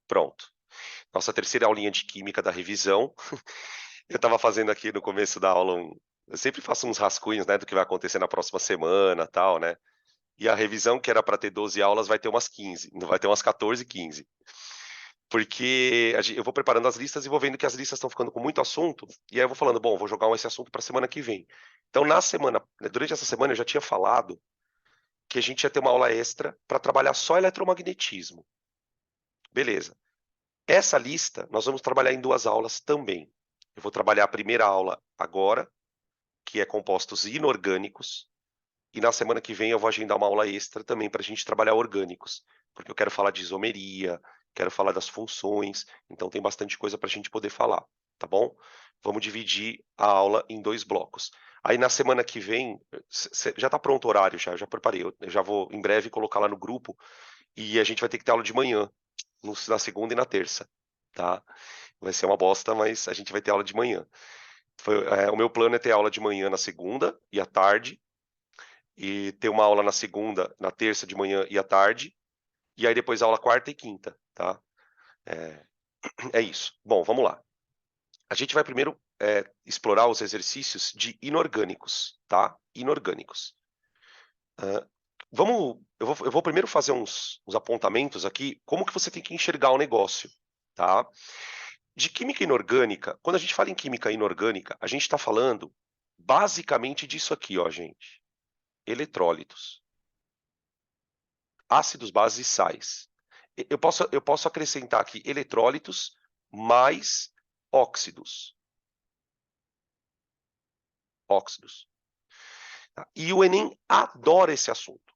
Pronto. Nossa terceira aulinha de química da revisão. Eu estava fazendo aqui no começo da aula eu sempre faço uns rascunhos, né, do que vai acontecer na próxima semana, tal, né. E a revisão que era para ter 12 aulas vai ter umas 15, não vai ter umas 14, 15. Porque eu vou preparando as listas e vou vendo que as listas estão ficando com muito assunto, e aí eu vou falando: "Bom, vou jogar esse assunto para semana que vem". Então durante essa semana eu já tinha falado que a gente ia ter uma aula extra para trabalhar só eletromagnetismo. Beleza. Essa lista nós vamos trabalhar em 2 aulas também. Eu vou trabalhar a primeira aula agora, que é compostos inorgânicos, e na semana que vem eu vou agendar uma aula extra também para a gente trabalhar orgânicos, porque eu quero falar de isomeria, quero falar das funções, então tem bastante coisa para a gente poder falar, tá bom? Vamos dividir a aula em 2 blocos. Aí na semana que vem, já está pronto o horário já, eu já preparei, eu já vou em breve colocar lá no grupo, e a gente vai ter que ter aula de manhã, na segunda e na terça, tá? Vai ser uma bosta, mas a gente vai ter aula de manhã. O meu plano é ter aula de manhã na segunda e à tarde, e ter uma aula na segunda, na terça de manhã e à tarde, e aí depois aula quarta e quinta, tá? É, é isso. Bom, vamos lá. A gente vai primeiro explorar os exercícios de inorgânicos, tá? Inorgânicos. Hã, eu vou primeiro fazer uns apontamentos aqui, como que você tem que enxergar o negócio, tá? De química inorgânica, quando a gente fala em química inorgânica, a gente está falando basicamente disso aqui, ó, gente. Eletrólitos, ácidos, bases e sais. Eu posso acrescentar aqui eletrólitos mais óxidos. Óxidos. Tá? E o Enem adora esse assunto.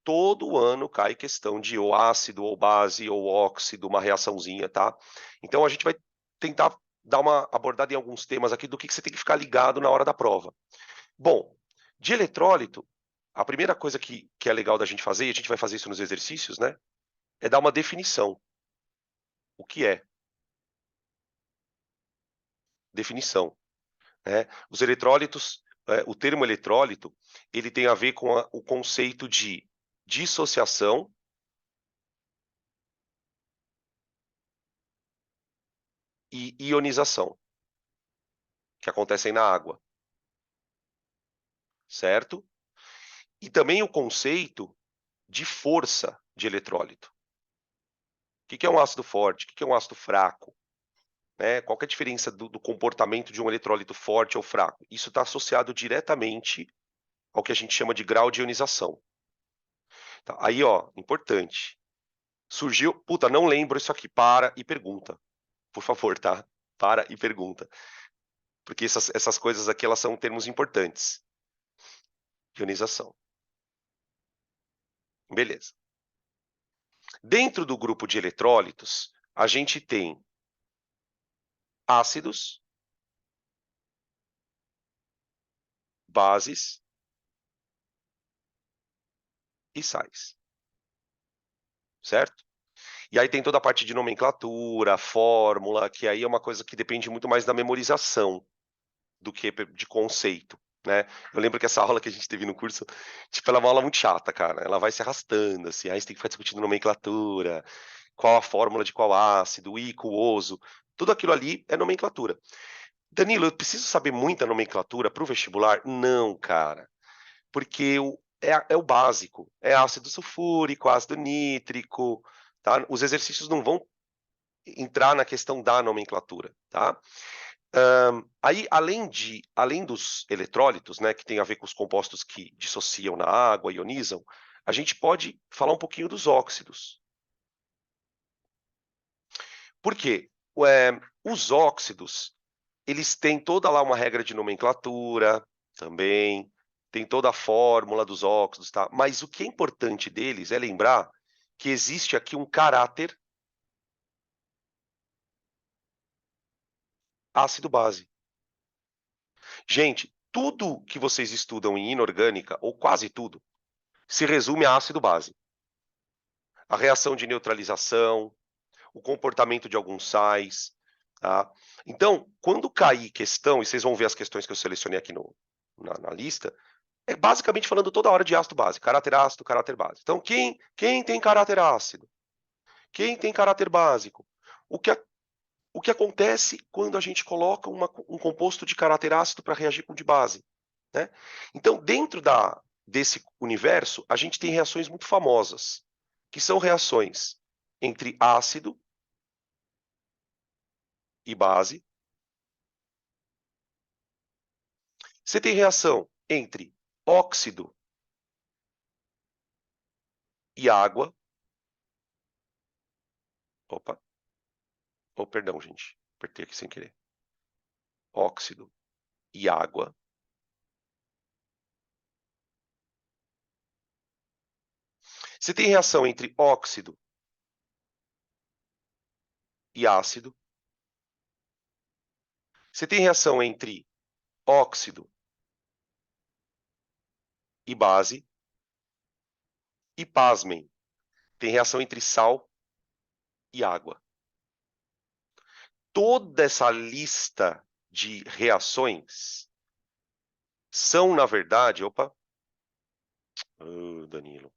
Todo ano cai questão de ou ácido, ou base, ou óxido, uma reaçãozinha, tá? Então a gente vai tentar dar uma abordada em alguns temas aqui do que você tem que ficar ligado na hora da prova. Bom, de eletrólito, a primeira coisa que é legal da gente fazer, e a gente vai fazer isso nos exercícios, né, é dar uma definição. O que é? Definição, né. Os eletrólitos, o termo eletrólito, ele tem a ver com o conceito de dissociação e ionização, que acontecem na água, certo? E também o conceito de força de eletrólito. O que que é um ácido forte? O que que é um ácido fraco? Né? Qual que é a diferença do comportamento de um eletrólito forte ou fraco? Isso está associado diretamente ao que a gente chama de grau de ionização. Tá? Aí, ó, importante. Surgiu, puta, não lembro isso aqui. Para e pergunta, por favor, tá? Para e pergunta, porque essas coisas aqui elas são termos importantes. Ionização, beleza. Dentro do grupo de eletrólitos, a gente tem ácidos, bases e sais, certo? E aí tem toda a parte de nomenclatura, fórmula, que aí é uma coisa que depende muito mais da memorização do que de conceito, né. Eu lembro que essa aula que a gente teve no curso, tipo, ela é uma aula muito chata, cara, ela vai se arrastando, assim, aí você tem que ficar discutindo nomenclatura, qual a fórmula de qual ácido, aquoso, tudo aquilo ali é nomenclatura. Danilo, eu preciso saber muita nomenclatura para o vestibular? Não, cara, porque é o básico, é ácido sulfúrico, ácido nítrico, tá. Os exercícios não vão entrar na questão da nomenclatura, tá. Aí além dos eletrólitos, né, que tem a ver com os compostos que dissociam na água, ionizam, a gente pode falar um pouquinho dos óxidos. Por quê? Os óxidos, eles têm toda lá uma regra de nomenclatura, também, tem toda a fórmula dos óxidos, tá, mas o que é importante deles é lembrar que existe aqui um caráter ácido-base. Gente, tudo que vocês estudam em inorgânica, ou quase tudo, se resume a ácido-base. A reação de neutralização, o comportamento de alguns sais, tá? Então, quando cair questão, e vocês vão ver as questões que eu selecionei aqui na lista, é basicamente falando toda hora de ácido-base, caráter ácido, caráter base. Então, quem tem caráter ácido? Quem tem caráter básico? o que acontece quando a gente coloca um composto de caráter ácido para reagir com de base, né? Então, dentro desse universo, a gente tem reações muito famosas, que são reações entre ácido e base. Você tem reação entre óxido e água. Opa, oh, perdão, gente, apertei aqui sem querer. Óxido e água. Você tem reação entre óxido e ácido. Você tem reação entre óxido e base. E pasmem, tem reação entre sal e água. Toda essa lista de reações são, na verdade, Danilo,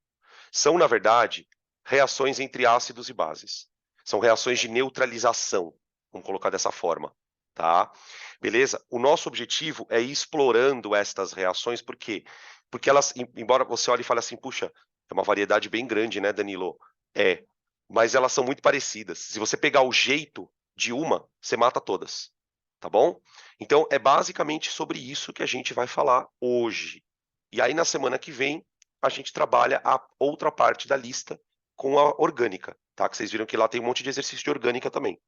são, na verdade, reações entre ácidos e bases. São reações de neutralização, vamos colocar dessa forma, tá? Beleza? O nosso objetivo é ir explorando estas reações, por quê? Porque elas, embora você olhe e fale assim, puxa, é uma variedade bem grande, né, Danilo? É, mas elas são muito parecidas. Se você pegar o jeito de uma, você mata todas, tá bom? Então, é basicamente sobre isso que a gente vai falar hoje. E aí, na semana que vem, a gente trabalha a outra parte da lista com a orgânica, tá? Que vocês viram que lá tem um monte de exercício de orgânica também.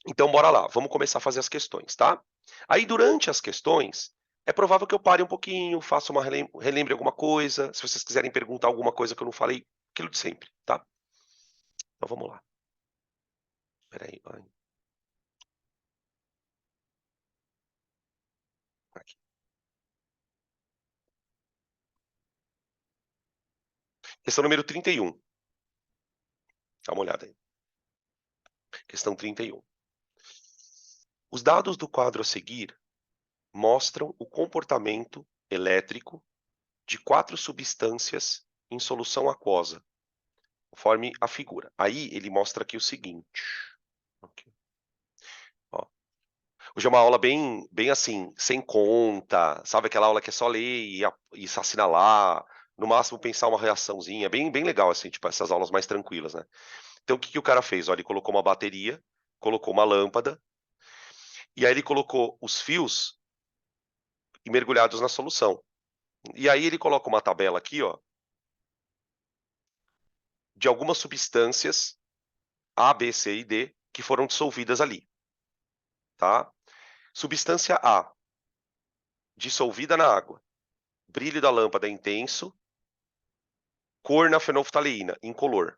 Então, bora lá, vamos começar a fazer as questões, tá? Aí, durante as questões, é provável que eu pare um pouquinho, faça uma relembre alguma coisa, se vocês quiserem perguntar alguma coisa que eu não falei, aquilo de sempre, tá? Então, vamos lá. Peraí. Aqui. Questão número 31. Dá uma olhada aí. Questão 31. Os dados do quadro a seguir mostram o comportamento elétrico de 4 substâncias em solução aquosa, conforme a figura. Aí ele mostra aqui o seguinte. Okay. Ó. Hoje é uma aula bem assim, sem conta, sabe aquela aula que é só ler e assinalar, no máximo pensar uma reaçãozinha, bem legal assim, tipo essas aulas mais tranquilas, né? Então o que o cara fez? Ó, ele colocou uma bateria, colocou uma lâmpada, e aí ele colocou os fios mergulhados na solução. E aí ele coloca uma tabela aqui, ó, de algumas substâncias A, B, C e D que foram dissolvidas ali, tá? Substância A, dissolvida na água. Brilho da lâmpada é intenso. Cor na fenolftaleína, incolor.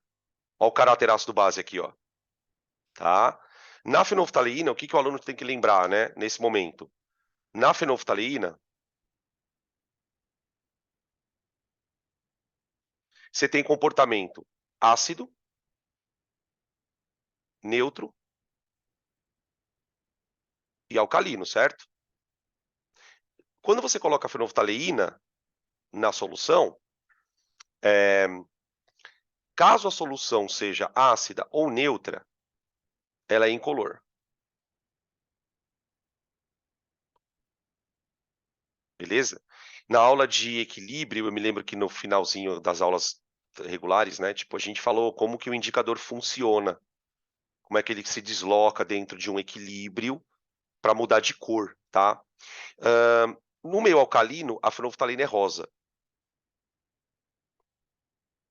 Olha o caráter ácido base aqui, ó. Tá? Na fenolftaleína, o que o aluno tem que lembrar, né, nesse momento? Na fenolftaleína, você tem comportamento ácido, neutro e alcalino, certo? Quando você coloca a fenolftaleína na solução, caso a solução seja ácida ou neutra, ela é incolor. Beleza? Na aula de equilíbrio, eu me lembro que no finalzinho das aulas regulares, né, tipo, a gente falou como que o indicador funciona, como é que ele se desloca dentro de um equilíbrio para mudar de cor, tá? No meio alcalino, a fenolftalina é rosa.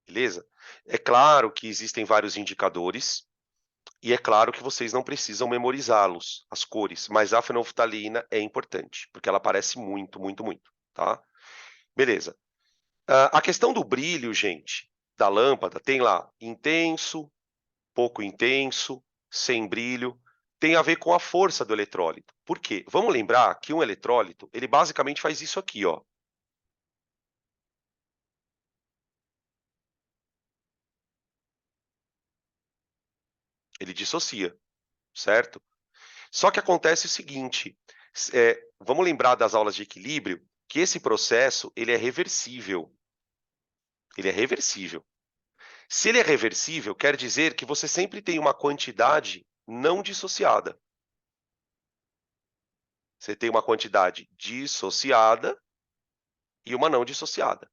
Beleza? É claro que existem vários indicadores, e é claro que vocês não precisam memorizá-los, as cores, mas a fenolftalina é importante, porque ela aparece muito, tá? Beleza. A questão do brilho, gente, da lâmpada, tem lá intenso, pouco intenso, sem brilho, tem a ver com a força do eletrólito. Por quê? Vamos lembrar que um eletrólito, ele basicamente faz isso aqui, ó. Ele dissocia, certo? Só que acontece o seguinte, vamos lembrar das aulas de equilíbrio, que esse processo, ele é reversível. Ele é reversível. Se ele é reversível, quer dizer que você sempre tem uma quantidade não dissociada. Você tem uma quantidade dissociada e uma não dissociada.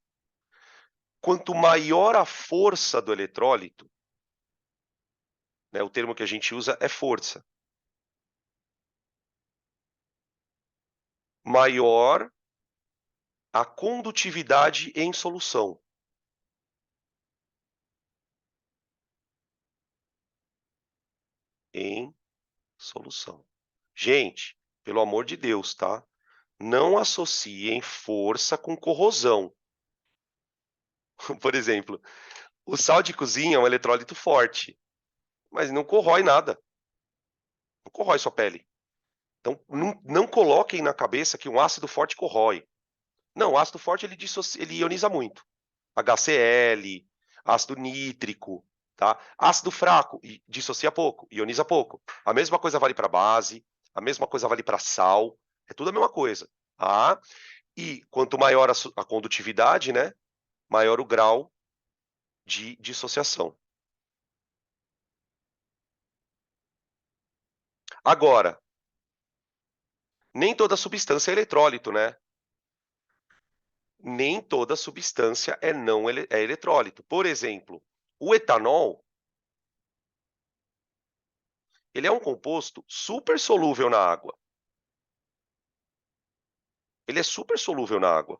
Quanto maior a força do eletrólito, né, o termo que a gente usa é força, maior a condutividade em solução. Em solução. Gente, pelo amor de Deus, tá? Não associem força com corrosão. Por exemplo, o sal de cozinha é um eletrólito forte, mas não corrói nada. Não corrói sua pele. Então, não coloquem na cabeça que um ácido forte corrói. Não, o ácido forte ele ioniza muito. HCl, ácido nítrico, tá? Ácido fraco dissocia pouco, ioniza pouco. A mesma coisa vale para base, a mesma coisa vale para sal, é tudo a mesma coisa, tá? E quanto maior a condutividade, né, maior o grau de dissociação. Agora, nem toda substância é eletrólito, né? Nem toda substância é eletrólito. Por exemplo, o etanol, ele é um composto super solúvel na água. Ele é super solúvel na água,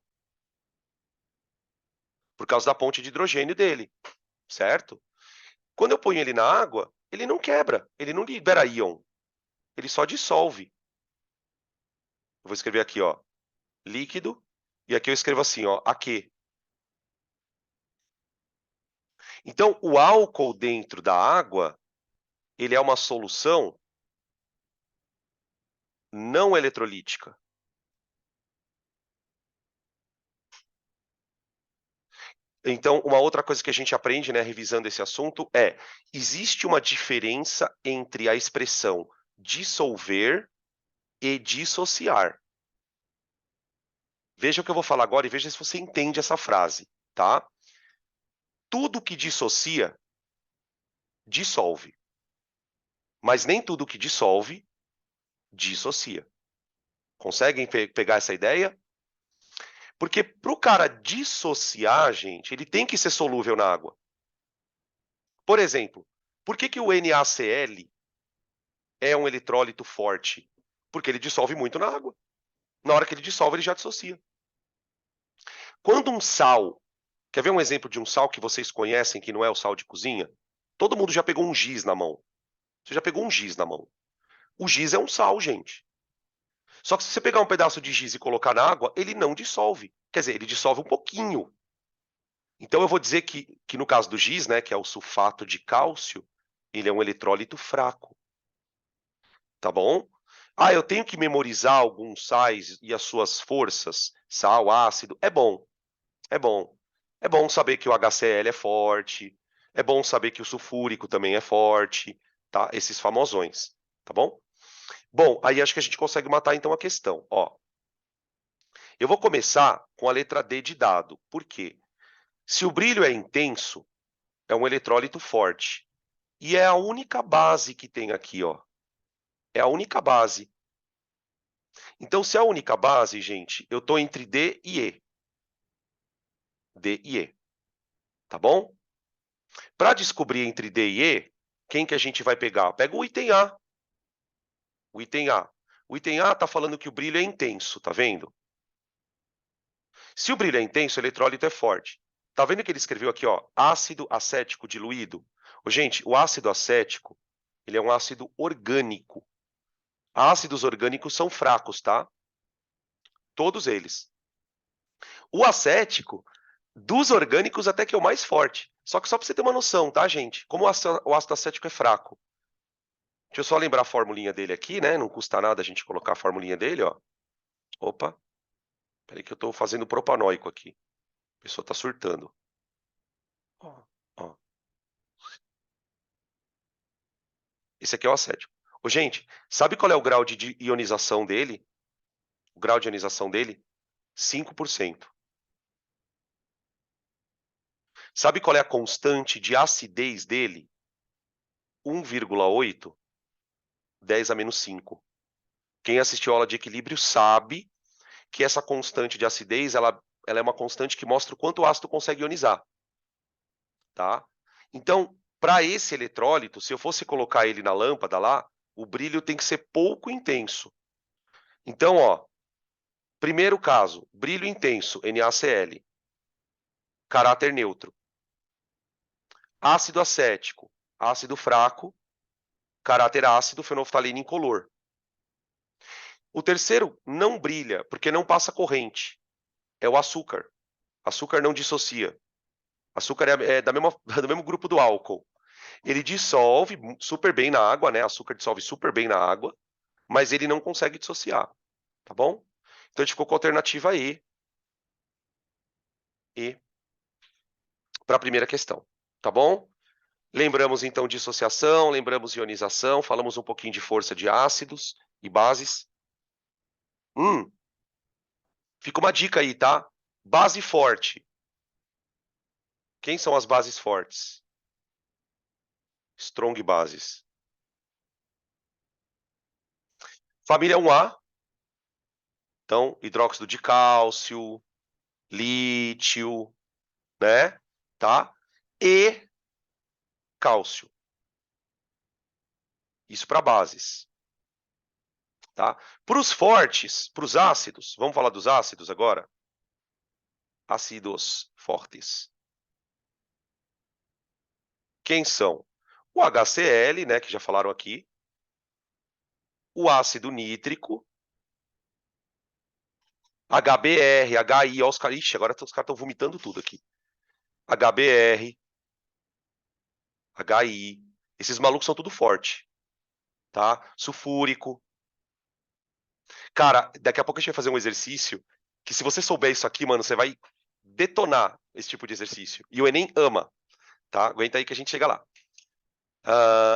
por causa da ponte de hidrogênio dele, certo? Quando eu ponho ele na água, ele não quebra, ele não libera íon, ele só dissolve. Eu vou escrever aqui, ó, líquido, e aqui eu escrevo assim, ó, AQ. Então, o álcool dentro da água, ele é uma solução não eletrolítica. Então, uma outra coisa que a gente aprende, né, revisando esse assunto, existe uma diferença entre a expressão dissolver e dissociar. Veja o que eu vou falar agora e veja se você entende essa frase, tá? Tudo que dissocia, dissolve. Mas nem tudo que dissolve, dissocia. Conseguem pegar essa ideia? Porque para o cara dissociar, gente, ele tem que ser solúvel na água. Por exemplo, por que o NaCl é um eletrólito forte? Porque ele dissolve muito na água. Na hora que ele dissolve, ele já dissocia. Quando um sal, quer ver um exemplo de um sal que vocês conhecem, que não é o sal de cozinha? Todo mundo já pegou um giz na mão. Você já pegou um giz na mão. O giz é um sal, gente. Só que se você pegar um pedaço de giz e colocar na água, ele não dissolve. Quer dizer, ele dissolve um pouquinho. Então eu vou dizer que no caso do giz, né, que é o sulfato de cálcio, ele é um eletrólito fraco. Tá bom? Ah, eu tenho que memorizar alguns sais e as suas forças, sal, ácido. É bom, é bom. É bom saber que o HCl é forte. É bom saber que o sulfúrico também é forte, tá? Esses famosões, tá bom? Bom, aí acho que a gente consegue matar então a questão. Ó, eu vou começar com a letra D de dado. Por quê? Se o brilho é intenso, é um eletrólito forte. E é a única base que tem aqui, ó. É a única base. Então, se é a única base, gente, eu estou entre D e E. D e E. Tá bom? Para descobrir entre D e E, quem que a gente vai pegar? Pega o item A. O item A. O item A está falando que o brilho é intenso, tá vendo? Se o brilho é intenso, o eletrólito é forte. Tá vendo que ele escreveu aqui, ó, ácido acético diluído? Ô, gente, o ácido acético, ele é um ácido orgânico. Ácidos orgânicos são fracos, tá? Todos eles. O acético, dos orgânicos até que é o mais forte. Só para você ter uma noção, tá, gente? Como o ácido acético é fraco. Deixa eu só lembrar a formulinha dele aqui, né? Não custa nada a gente colocar a formulinha dele, ó. Opa, peraí que eu tô fazendo propanóico aqui. A pessoa tá surtando. Ó, ó. Esse aqui é o acético. Ô, gente, sabe qual é o grau de ionização dele? O grau de ionização dele? 5%. Sabe qual é a constante de acidez dele? 1,8, 10 a menos 5. Quem assistiu a aula de equilíbrio sabe que essa constante de acidez, ela é uma constante que mostra o quanto o ácido consegue ionizar, tá? Então, para esse eletrólito, se eu fosse colocar ele na lâmpada lá, o brilho tem que ser pouco intenso. Então, ó, primeiro caso, brilho intenso, NaCl, caráter neutro. Ácido acético, ácido fraco, caráter ácido, fenolftalina incolor. O terceiro não brilha, porque não passa corrente. É o açúcar. Açúcar não dissocia. Açúcar é do mesmo grupo do álcool. Ele dissolve super bem na água, né? Açúcar dissolve super bem na água, mas ele não consegue dissociar, tá bom? Então a gente ficou com a alternativa E. E para a primeira questão, tá bom? Lembramos então dissociação, lembramos ionização, falamos um pouquinho de força de ácidos e bases. Fica uma dica aí, tá? Base forte. Quem são as bases fortes? Strong bases. Família 1A. Então, hidróxido de cálcio, lítio, né? Tá? E cálcio. Isso para bases. Tá? Para os fortes, para os ácidos, vamos falar dos ácidos agora? Ácidos fortes. Quem são? O HCl, né, que já falaram aqui. O ácido nítrico. HBr, HI, ó, os caras. Ixi, agora os caras estão vomitando tudo aqui. HBr, HI. Esses malucos são tudo forte. Tá? Sulfúrico. Cara, daqui a pouco a gente vai fazer um exercício que, se você souber isso aqui, mano, você vai detonar esse tipo de exercício. E o Enem ama, tá? Aguenta aí que a gente chega lá.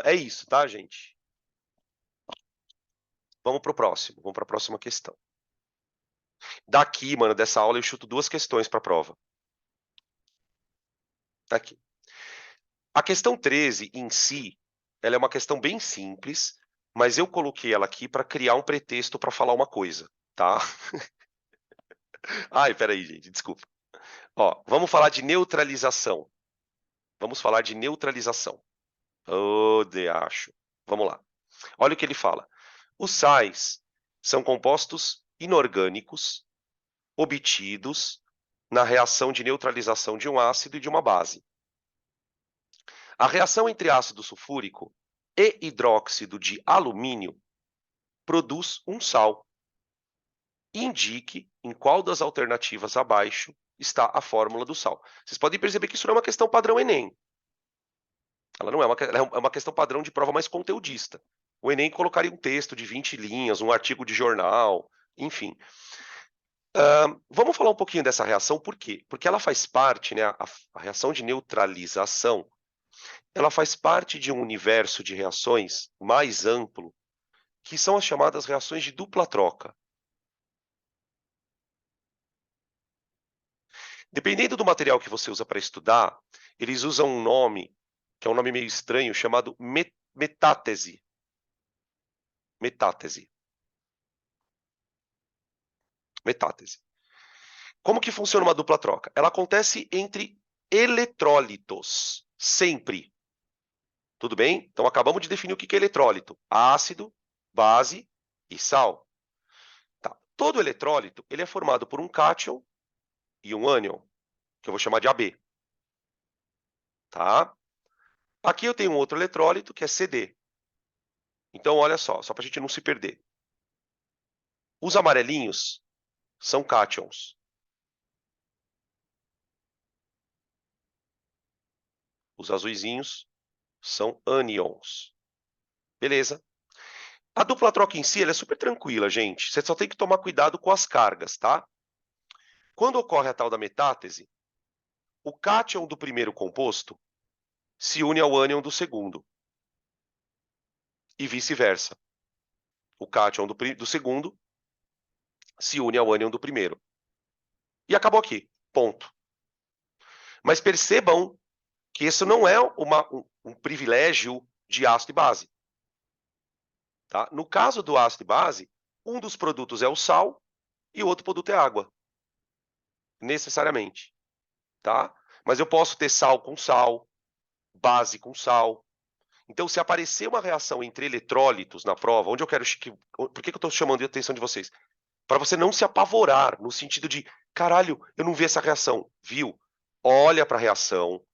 É isso, tá, gente? Vamos pro próximo. Vamos para a próxima questão. Daqui, mano, dessa aula eu chuto 2 questões para a prova. Aqui. A questão 13 em si, ela é uma questão bem simples, mas eu coloquei ela aqui para criar um pretexto para falar uma coisa, tá? Ai, peraí, gente, desculpa. Ó, vamos falar de neutralização. Vamos falar de neutralização. Ô, acho. Vamos lá. Olha o que ele fala. Os sais são compostos inorgânicos obtidos na reação de neutralização de um ácido e de uma base. A reação entre ácido sulfúrico e hidróxido de alumínio produz um sal. Indique em qual das alternativas abaixo está a fórmula do sal. Vocês podem perceber que isso não é uma questão padrão Enem. Ela não é uma questão padrão de prova mais conteudista. O Enem colocaria um texto de 20 linhas, um artigo de jornal, enfim. Vamos falar um pouquinho dessa reação, por quê? Porque ela faz parte, né, a reação de neutralização, ela faz parte de um universo de reações mais amplo, que são as chamadas reações de dupla troca. Dependendo do material que você usa para estudar, eles usam um nome, que é um nome meio estranho, chamado metátese. Metátese. Metátese. Como que funciona uma dupla troca? Ela acontece entre eletrólitos, sempre. Tudo bem? Então, acabamos de definir o que é eletrólito. Ácido, base e sal. Tá. Todo eletrólito ele é formado por um cátion e um ânion, que eu vou chamar de AB. Tá? Aqui eu tenho um outro eletrólito, que é CD. Então, olha só para a gente não se perder. Os amarelinhos são cátions. Os azuizinhos são ânions. Beleza? A dupla troca em si ela é super tranquila, gente. Você só tem que tomar cuidado com as cargas, tá? Quando ocorre a tal da metátese, o cátion do primeiro composto se une ao ânion do segundo. E vice-versa. O cátion do segundo se une ao ânion do primeiro. E acabou aqui. Ponto. Mas percebam que isso não é um privilégio de ácido e base. Tá? No caso do ácido e base, um dos produtos é o sal e o outro produto é água, necessariamente. Tá? Mas eu posso ter sal com sal, base com sal. Então, se aparecer uma reação entre eletrólitos na prova, onde eu quero... Por que eu estou chamando a atenção de vocês? Para você não se apavorar, no sentido de, caralho, eu não vi essa reação. Viu? Olha para a reação,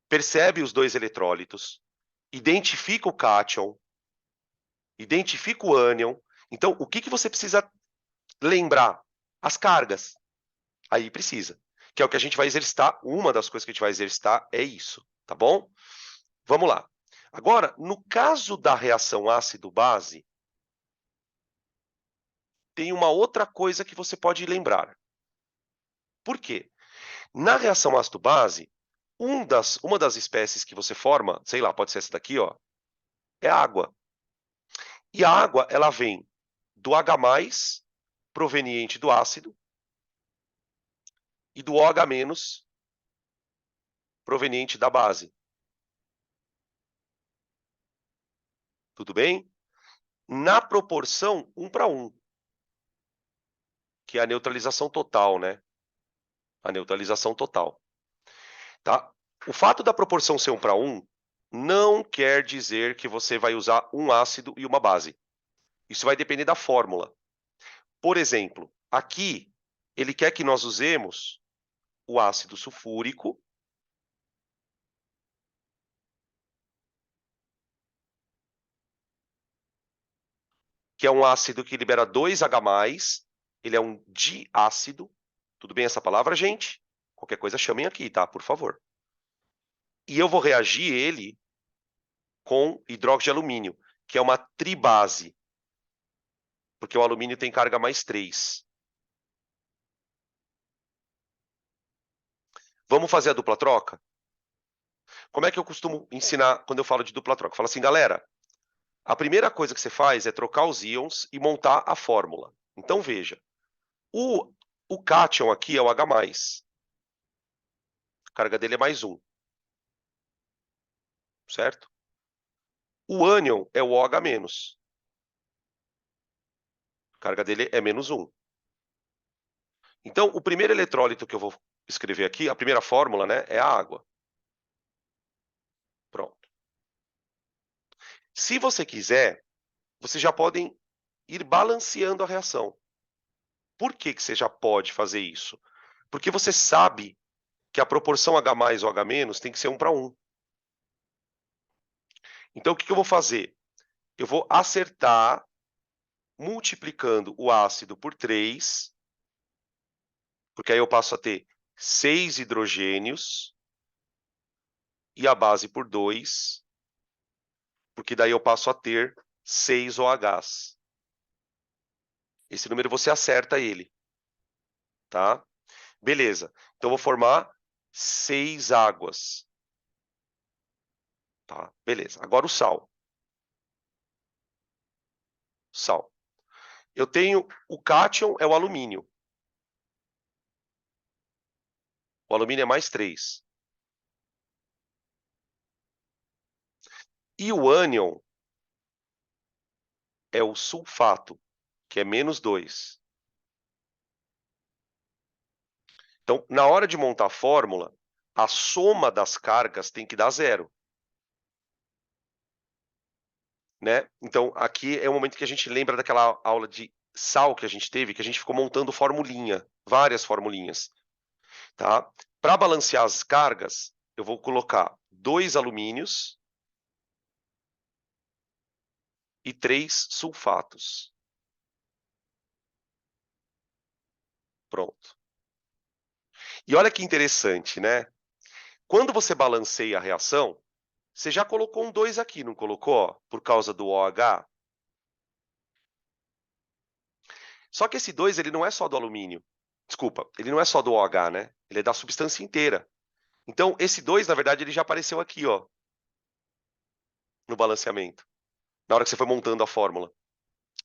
percebe os dois eletrólitos, identifica o cátion, identifica o ânion. Então, o que você precisa lembrar? As cargas. Aí precisa. Que é o que a gente vai exercitar. Uma das coisas que a gente vai exercitar é isso, tá bom? Vamos lá. Agora, no caso da reação ácido-base, tem uma outra coisa que você pode lembrar. Por quê? Na reação ácido-base, uma das espécies que você forma, sei lá, pode ser essa daqui, ó, é a água. E a água, ela vem do H+, proveniente do ácido, e do OH-, proveniente da base. Tudo bem? Na proporção 1 para 1, que é a neutralização total, né? A neutralização total. Tá? O fato da proporção ser 1 para 1 não quer dizer que você vai usar um ácido e uma base. Isso vai depender da fórmula. Por exemplo, aqui ele quer que nós usemos o ácido sulfúrico, que é um ácido que libera 2H+, ele é um diácido. Tudo bem essa palavra, gente? Qualquer coisa chamem aqui, tá? Por favor. E eu vou reagir ele com hidróxido de alumínio, que é uma tribase, porque o alumínio tem carga +3. Vamos fazer a dupla troca? Como é que eu costumo ensinar quando eu falo de dupla troca? Eu falo assim, galera, a primeira coisa que você faz é trocar os íons e montar a fórmula. Então, veja, o cátion aqui é o H+. A carga dele é +1. Certo? O ânion é o OH-. A carga dele é -1. Então, o primeiro eletrólito que eu vou escrever aqui, a primeira fórmula, né, é a água. Pronto. Se você quiser, vocês já podem ir balanceando a reação. Por que você já pode fazer isso? Porque você sabe que a proporção H+ ou H- tem que ser 1 para 1. Então, o que eu vou fazer? Eu vou acertar multiplicando o ácido por 3, porque aí eu passo a ter 6 hidrogênios, e a base por 2, porque daí eu passo a ter 6 OHs. Esse número você acerta ele, tá? Beleza. Então eu vou formar 6 águas. Tá? Beleza. Agora o sal. Sal. Eu tenho o cátion, é o alumínio. O alumínio é +3. E o ânion é o sulfato, que é -2. Então, na hora de montar a fórmula, a soma das cargas tem que dar 0. Né? Então, aqui é o momento que a gente lembra daquela aula de sal que a gente teve, que a gente ficou montando formulinha, várias formulinhas. Tá? Para balancear as cargas, eu vou colocar 2 alumínios e 3 sulfatos. Pronto. E olha que interessante, né? Quando você balanceia a reação, você já colocou um 2 aqui, não colocou? Ó, por causa do OH. Só que esse 2 ele não é só do alumínio. Desculpa, ele não é só do OH, né? Ele é da substância inteira. Então, esse 2, na verdade, ele já apareceu aqui, ó, no balanceamento, na hora que você foi montando a fórmula,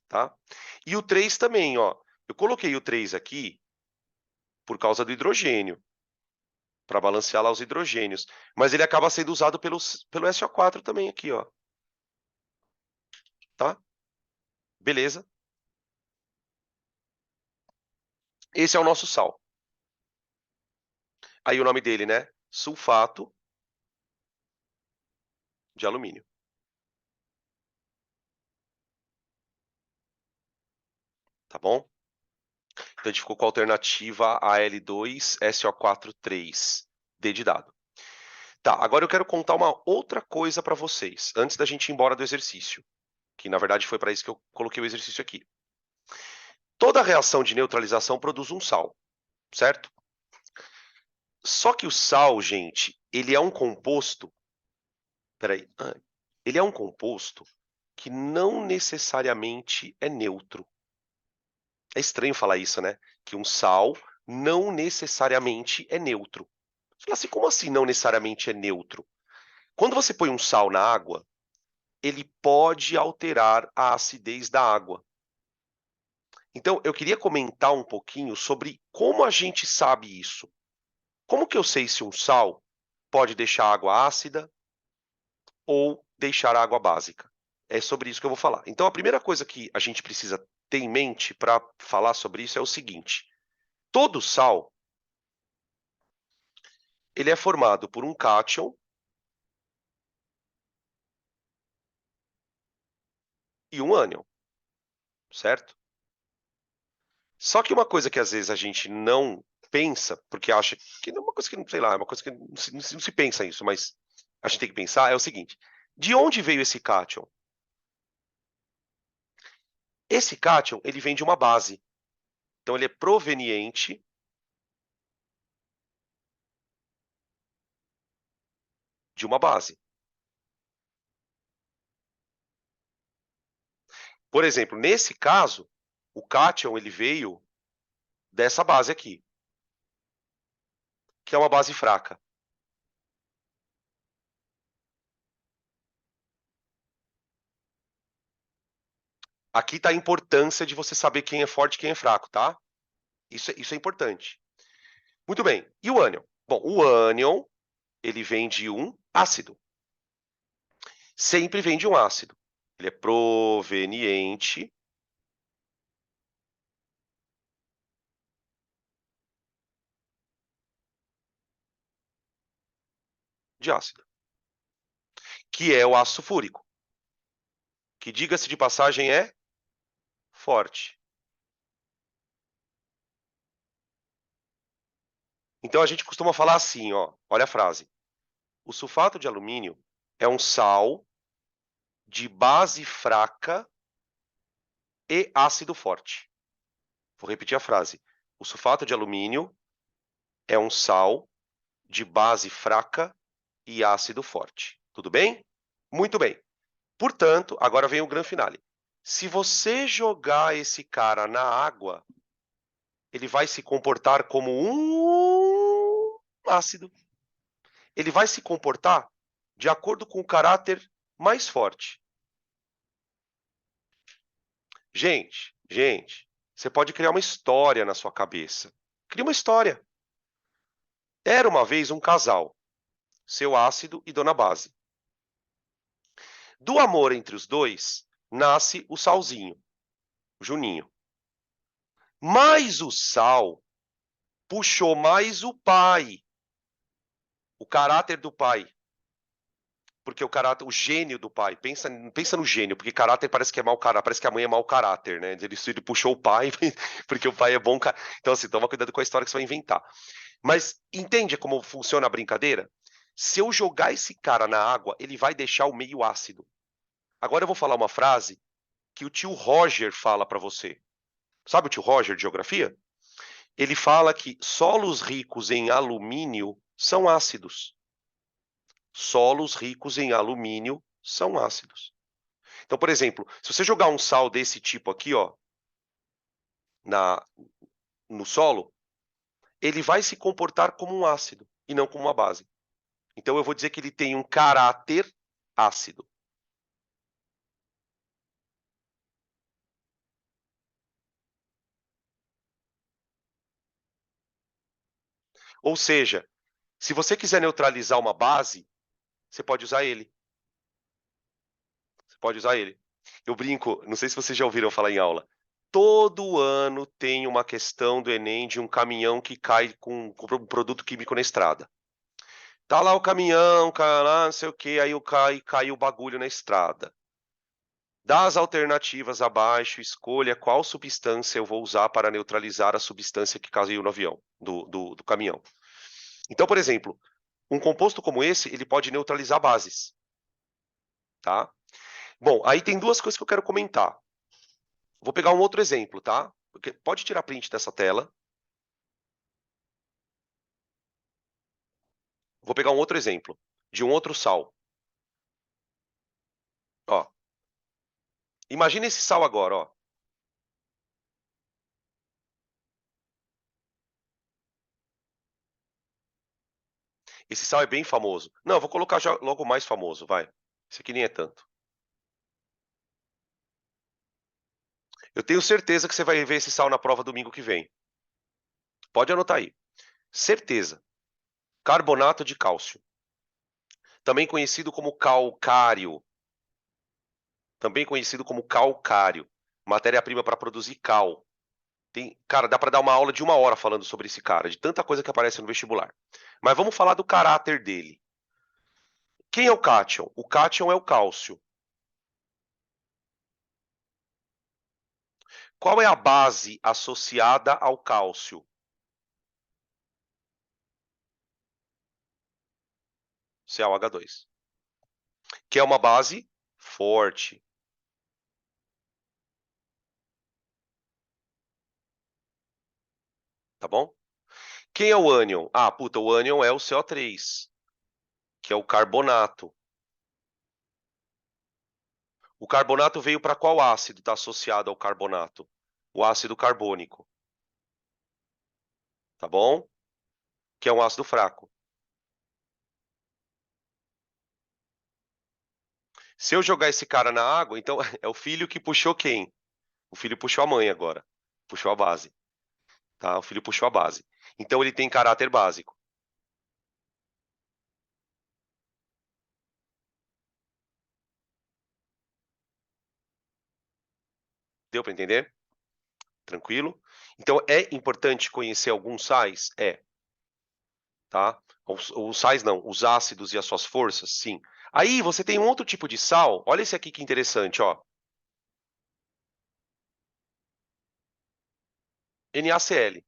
tá? E o 3 também, ó. Eu coloquei o 3 aqui por causa do hidrogênio. para balancear lá os hidrogênios. Mas ele acaba sendo usado pelo SO4 também aqui, ó. Tá? Beleza? Esse é o nosso sal. Aí o nome dele, né? Sulfato de alumínio. Tá bom? Então a gente ficou com a alternativa Al2SO4 3, D de dado. Tá, agora eu quero contar uma outra coisa para vocês, antes da gente ir embora do exercício, que na verdade foi para isso que eu coloquei o exercício aqui. Toda reação de neutralização produz um sal, certo? Só que o sal, gente, ele é um composto. Peraí. Ele é um composto que não necessariamente é neutro. É estranho falar isso, né? Que um sal não necessariamente é neutro. Você fala assim, como assim não necessariamente é neutro? Quando você põe um sal na água, ele pode alterar a acidez da água. Então, eu queria comentar um pouquinho sobre como a gente sabe isso. Como que eu sei se um sal pode deixar a água ácida ou deixar a água básica? É sobre isso que eu vou falar. Então, a primeira coisa que a gente precisa ter em mente para falar sobre isso é o seguinte: todo sal ele é formado por um cátion e um ânion, certo? Só que uma coisa que às vezes a gente não pensa, porque acha que não é uma coisa que, sei lá, é uma coisa que não se pensa isso, mas a gente tem que pensar, é o seguinte: de onde veio esse cátion? Esse cátion, ele vem de uma base. Então, ele é proveniente de uma base. Por exemplo, nesse caso, o cátion, ele veio dessa base aqui, que é uma base fraca. Aqui está a importância de você saber quem é forte e quem é fraco, tá? Isso é importante. Muito bem. E o ânion? Bom, o ânion, ele vem de um ácido. Sempre vem de um ácido. Ele é proveniente de ácido, que é o ácido sulfúrico, que, diga-se de passagem, é forte. Então a gente costuma falar assim, ó, olha a frase: o sulfato de alumínio é um sal de base fraca e ácido forte. Vou repetir a frase: o sulfato de alumínio é um sal de base fraca e ácido forte. Tudo bem? Muito bem. Portanto, agora vem o grande finale. Se você jogar esse cara na água, ele vai se comportar como um ácido. Ele vai se comportar de acordo com o caráter mais forte. Gente, você pode criar uma história na sua cabeça. Cria uma história. Era uma vez um casal, seu ácido e dona base. Do amor entre os dois, nasce o salzinho, o Juninho. Mas o sal puxou mais o pai, o caráter do pai. Porque o caráter, o gênio do pai, pensa no gênio, porque caráter parece que é mau caráter, parece que a mãe é mau caráter, né? Ele puxou o pai, porque o pai é bom caráter. Então, assim, toma cuidado com a história que você vai inventar. Mas entende como funciona a brincadeira? Se eu jogar esse cara na água, ele vai deixar o meio ácido. Agora eu vou falar uma frase que o tio Roger fala para você. Sabe o tio Roger de geografia? Ele fala que solos ricos em alumínio são ácidos. Solos ricos em alumínio são ácidos. Então, por exemplo, se você jogar um sal desse tipo aqui, ó, na, no solo, ele vai se comportar como um ácido e não como uma base. Então, eu vou dizer que ele tem um caráter ácido. Ou seja, Se você quiser neutralizar uma base, você pode usar ele. Você pode usar ele. Eu brinco, não sei se vocês já ouviram falar em aula. Todo ano tem uma questão do Enem de um caminhão que cai com um produto químico na estrada. Tá lá o caminhão, lá, não sei o que, aí caiu o bagulho na estrada. Das alternativas abaixo, escolha qual substância eu vou usar para neutralizar a substância que caiu no avião, do caminhão. Então, por exemplo, um composto como esse, ele pode neutralizar bases, tá? Bom, aí tem duas coisas que eu quero comentar. Vou pegar um outro exemplo, tá? Pode tirar print dessa tela. Vou pegar um outro exemplo, de um outro sal. Ó, imagina esse sal agora, ó. Esse sal é bem famoso. Não, eu vou colocar já logo o mais famoso, vai. Esse aqui nem é tanto. Eu tenho certeza que você vai ver esse sal na prova domingo que vem. Pode anotar aí. Certeza. Carbonato de cálcio. Também conhecido como calcário. Também conhecido como calcário. Matéria-prima para produzir cal. Cara, dá para dar uma aula de 1 hora falando sobre esse cara, de tanta coisa que aparece no vestibular. Mas vamos falar do caráter dele. Quem é o cátion? O cátion é o cálcio. Qual é a base associada ao cálcio? CaOH2. Que é uma base forte. Tá bom? Quem é o ânion? Ah, puta, o ânion é o CO3, que é o carbonato. O carbonato veio para qual ácido está associado ao carbonato? O ácido carbônico. Tá bom? Que é um ácido fraco. Se eu jogar esse cara na água, então é o filho que puxou quem? O filho puxou a mãe agora. Puxou a base. Tá? O filho puxou a base. Então ele tem caráter básico. Deu para entender? Tranquilo? Então é importante conhecer alguns sais? É, tá? Os sais não, os ácidos e as suas forças, sim. Aí você tem um outro tipo de sal. Olha esse aqui que interessante, ó. NaCl.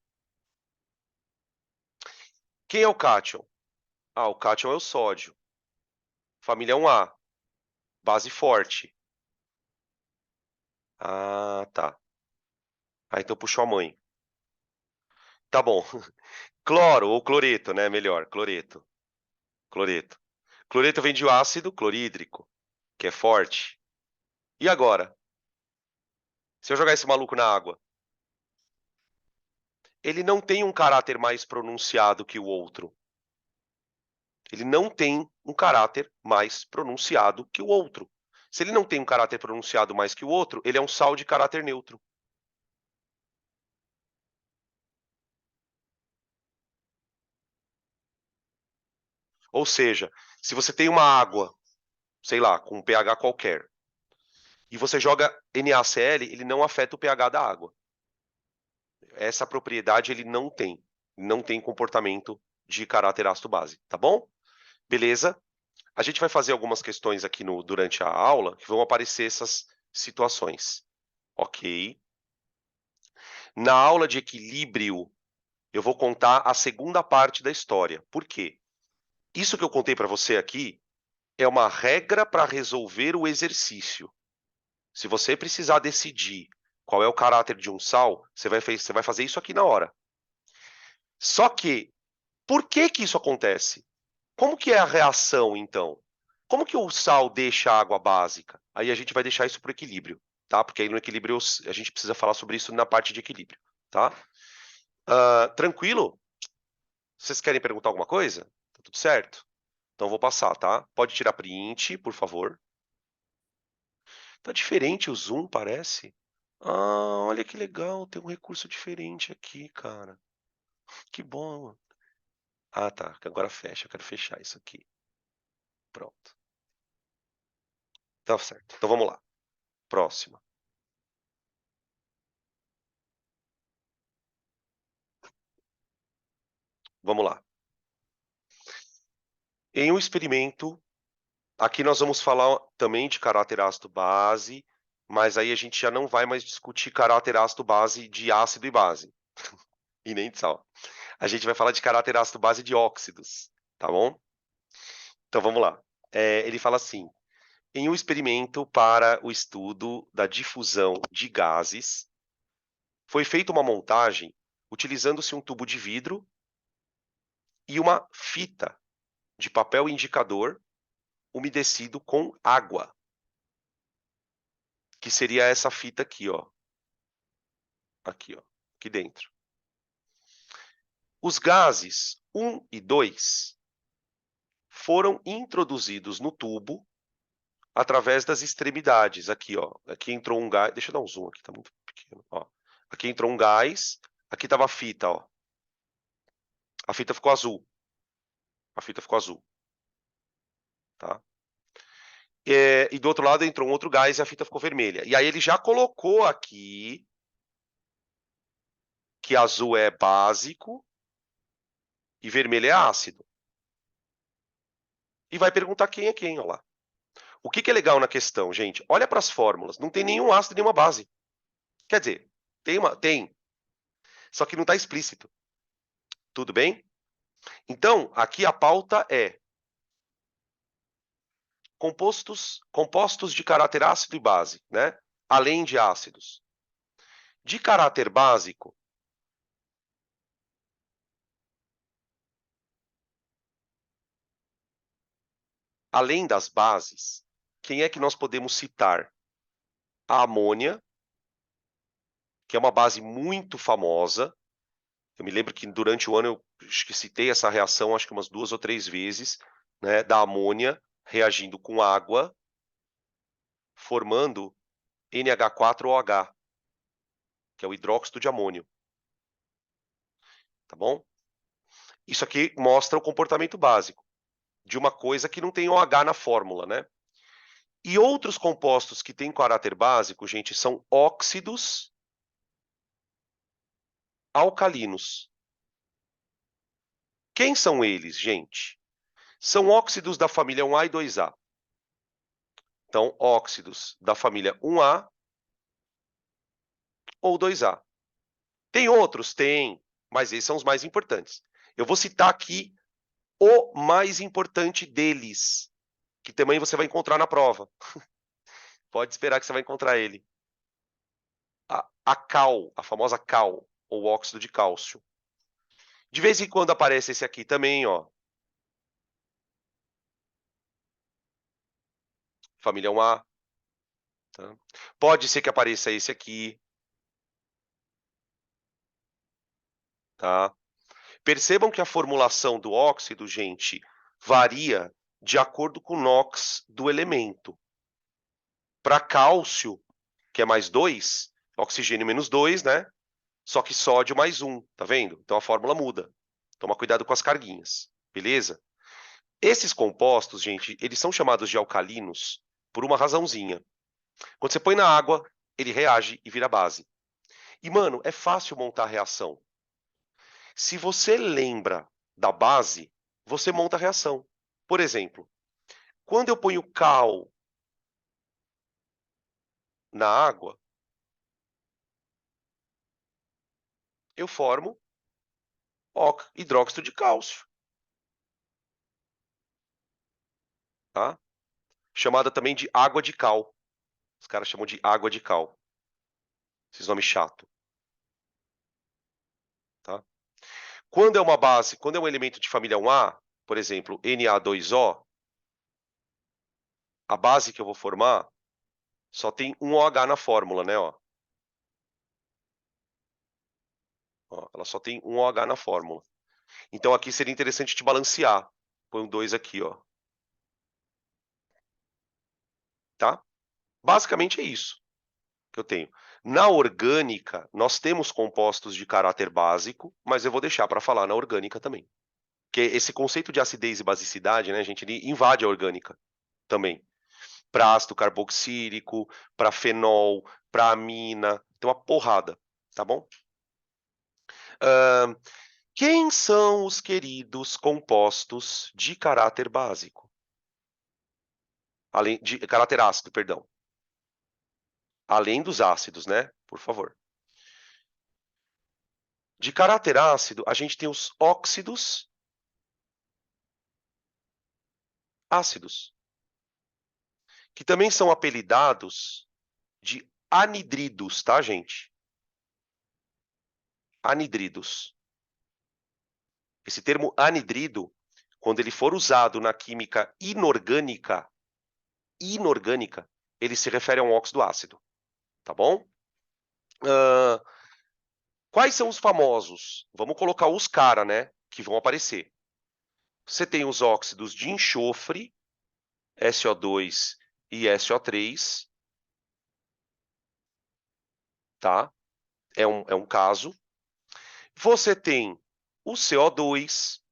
Quem é o cátion? Ah, o cátion é o sódio. Família 1A. Base forte. Ah, tá. Ah, então puxou a mãe. Tá bom. Cloro ou cloreto, né? Melhor, cloreto. Cloreto. Cloreto vem de ácido clorídrico, que é forte. E agora? Se eu jogar esse maluco na água, ele não tem um caráter mais pronunciado que o outro. Ele não tem um caráter mais pronunciado que o outro. Se ele não tem um caráter pronunciado mais que o outro, ele é um sal de caráter neutro. Ou seja, se você tem uma água, sei lá, com um pH qualquer, e você joga NaCl, ele não afeta o pH da água. Essa propriedade ele não tem. Não tem comportamento de caráter ácido-base, tá bom? Beleza? A gente vai fazer algumas questões aqui durante a aula que vão aparecer essas situações. Ok? Na aula de equilíbrio, eu vou contar a segunda parte da história. Por quê? Isso que eu contei para você aqui é uma regra para resolver o exercício. Se você precisar decidir qual é o caráter de um sal, você vai fazer isso aqui na hora. Só que, por que que isso acontece? Como que é a reação, então? Como que o sal deixa a água básica? Aí a gente vai deixar isso para o equilíbrio, tá? Porque aí no equilíbrio a gente precisa falar sobre isso na parte de equilíbrio, tá? Tranquilo? Vocês querem perguntar alguma coisa? Tá tudo certo? Então eu vou passar, tá? Pode tirar print, por favor. Tá diferente o zoom, parece. Ah, olha que legal, tem um recurso diferente aqui, cara. Que bom. Ah, tá, que agora fecha, eu quero fechar isso aqui. Pronto. Tá certo. Então vamos lá. Próxima. Vamos lá. Em um experimento, aqui nós vamos falar também de caráter ácido base, mas aí a gente já não vai mais discutir caráter ácido base de ácido e base, e nem de sal. A gente vai falar de caráter ácido base de óxidos, tá bom? Então vamos lá. Ele fala assim: em um experimento para o estudo da difusão de gases, foi feita uma montagem utilizando-se um tubo de vidro e uma fita de papel indicador umedecido com água, que seria essa fita aqui, ó, aqui dentro. Os gases 1 e 2 foram introduzidos no tubo através das extremidades. Aqui, ó, aqui entrou um gás. Deixa eu dar um zoom aqui, tá muito pequeno. Ó. Aqui entrou um gás, aqui estava a fita, ó. A fita ficou azul. A fita ficou azul, tá? E do outro lado entrou um outro gás e a fita ficou vermelha. E aí ele já colocou aqui que azul é básico e vermelho é ácido. E vai perguntar quem é quem, ó lá. O que é legal na questão, gente? Olha para as fórmulas. Não tem nenhum ácido e nenhuma base. Quer dizer, tem, só que não está explícito. Tudo bem? Então, aqui a pauta é compostos de caráter ácido e base, né? Além de ácidos. De caráter básico, além das bases, quem é que nós podemos citar? A amônia, que é uma base muito famosa. Eu me lembro que durante o ano eu acho que citei essa reação acho que umas 2 ou 3 vezes, né, da amônia reagindo com água, formando NH4OH, que é o hidróxido de amônio, tá bom? Isso aqui mostra o comportamento básico de uma coisa que não tem OH na fórmula, né? E outros compostos que têm caráter básico, gente, são óxidos alcalinos. Quem são eles, gente? São óxidos da família 1A e 2A. Então, óxidos da família 1A ou 2A. Tem outros? Tem, mas esses são os mais importantes. Eu vou citar aqui o mais importante deles, que também você vai encontrar na prova. Pode esperar que você vai encontrar ele. A cal, a famosa cal, ou óxido de cálcio. De vez em quando aparece esse aqui também, ó. Família 1A. Tá? Pode ser que apareça esse aqui. Tá? Percebam que a formulação do óxido, gente, varia de acordo com o NOx do elemento. Para cálcio, que é mais 2, oxigênio menos 2, né? Só que sódio mais 1, tá vendo? Então a fórmula muda. Toma cuidado com as carguinhas, beleza? Esses compostos, gente, eles são chamados de alcalinos por uma razãozinha. Quando você põe na água, ele reage e vira base. E, mano, é fácil montar a reação. Se você lembra da base, você monta a reação. Por exemplo, quando eu ponho cal na água, eu formo hidróxido de cálcio, tá? Chamada também de água de cal. Os caras chamam de água de cal. Esses nomes chato, tá? Quando é uma base, quando é um elemento de família 1A, por exemplo, Na2O, a base que eu vou formar só tem um OH na fórmula, né, ó. Ó, ela só tem um OH na fórmula. Então aqui seria interessante te balancear. Põe um 2 aqui, ó. Tá? Basicamente é isso que eu tenho. Na orgânica, nós temos compostos de caráter básico, mas eu vou deixar para falar na orgânica também. Porque esse conceito de acidez e basicidade, né, gente, ele invade a orgânica também. Para ácido carboxílico, para fenol, para amina, tem uma porrada, tá bom? Hã, quem são os queridos compostos de caráter básico? Além de caráter ácido, perdão. Além dos ácidos, né, por favor. De caráter ácido, a gente tem os óxidos ácidos, que também são apelidados de anidridos, tá, gente? Anidridos. Esse termo anidrido, quando ele for usado na química inorgânica, ele se refere a um óxido ácido, tá bom? Hã, quais são os famosos? Vamos colocar os cara, né, que vão aparecer. Você tem os óxidos de enxofre, SO2 e SO3, tá? É um caso. Você tem o CO2,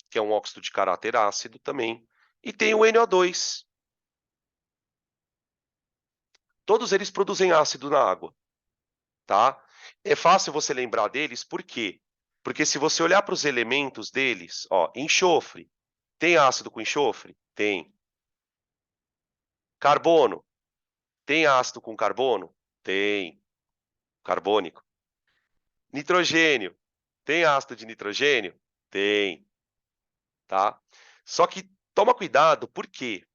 que é um óxido de caráter ácido também, e tem o NO2. Todos eles produzem ácido na água, tá? É fácil você lembrar deles, por quê? Porque se você olhar para os elementos deles, ó, enxofre, tem ácido com enxofre? Tem. Carbono, tem ácido com carbono? Tem. Carbônico. Nitrogênio, tem ácido de nitrogênio? Tem, tá? Só que toma cuidado, por quê?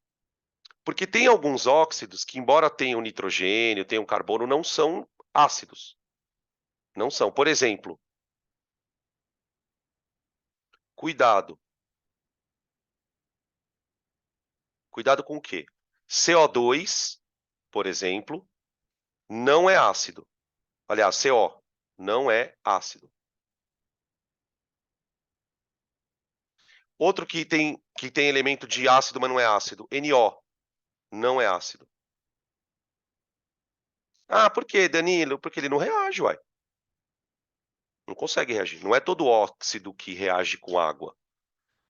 Porque tem alguns óxidos que, embora tenham nitrogênio, tenham carbono, não são ácidos. Não são. Por exemplo, cuidado. Cuidado com o quê? CO2, por exemplo, não é ácido. Aliás, CO não é ácido. Outro que tem elemento de ácido, mas não é ácido, NO, não é ácido. Ah, por quê, Danilo? Porque ele não reage, uai. Não consegue reagir. Não é todo óxido que reage com água,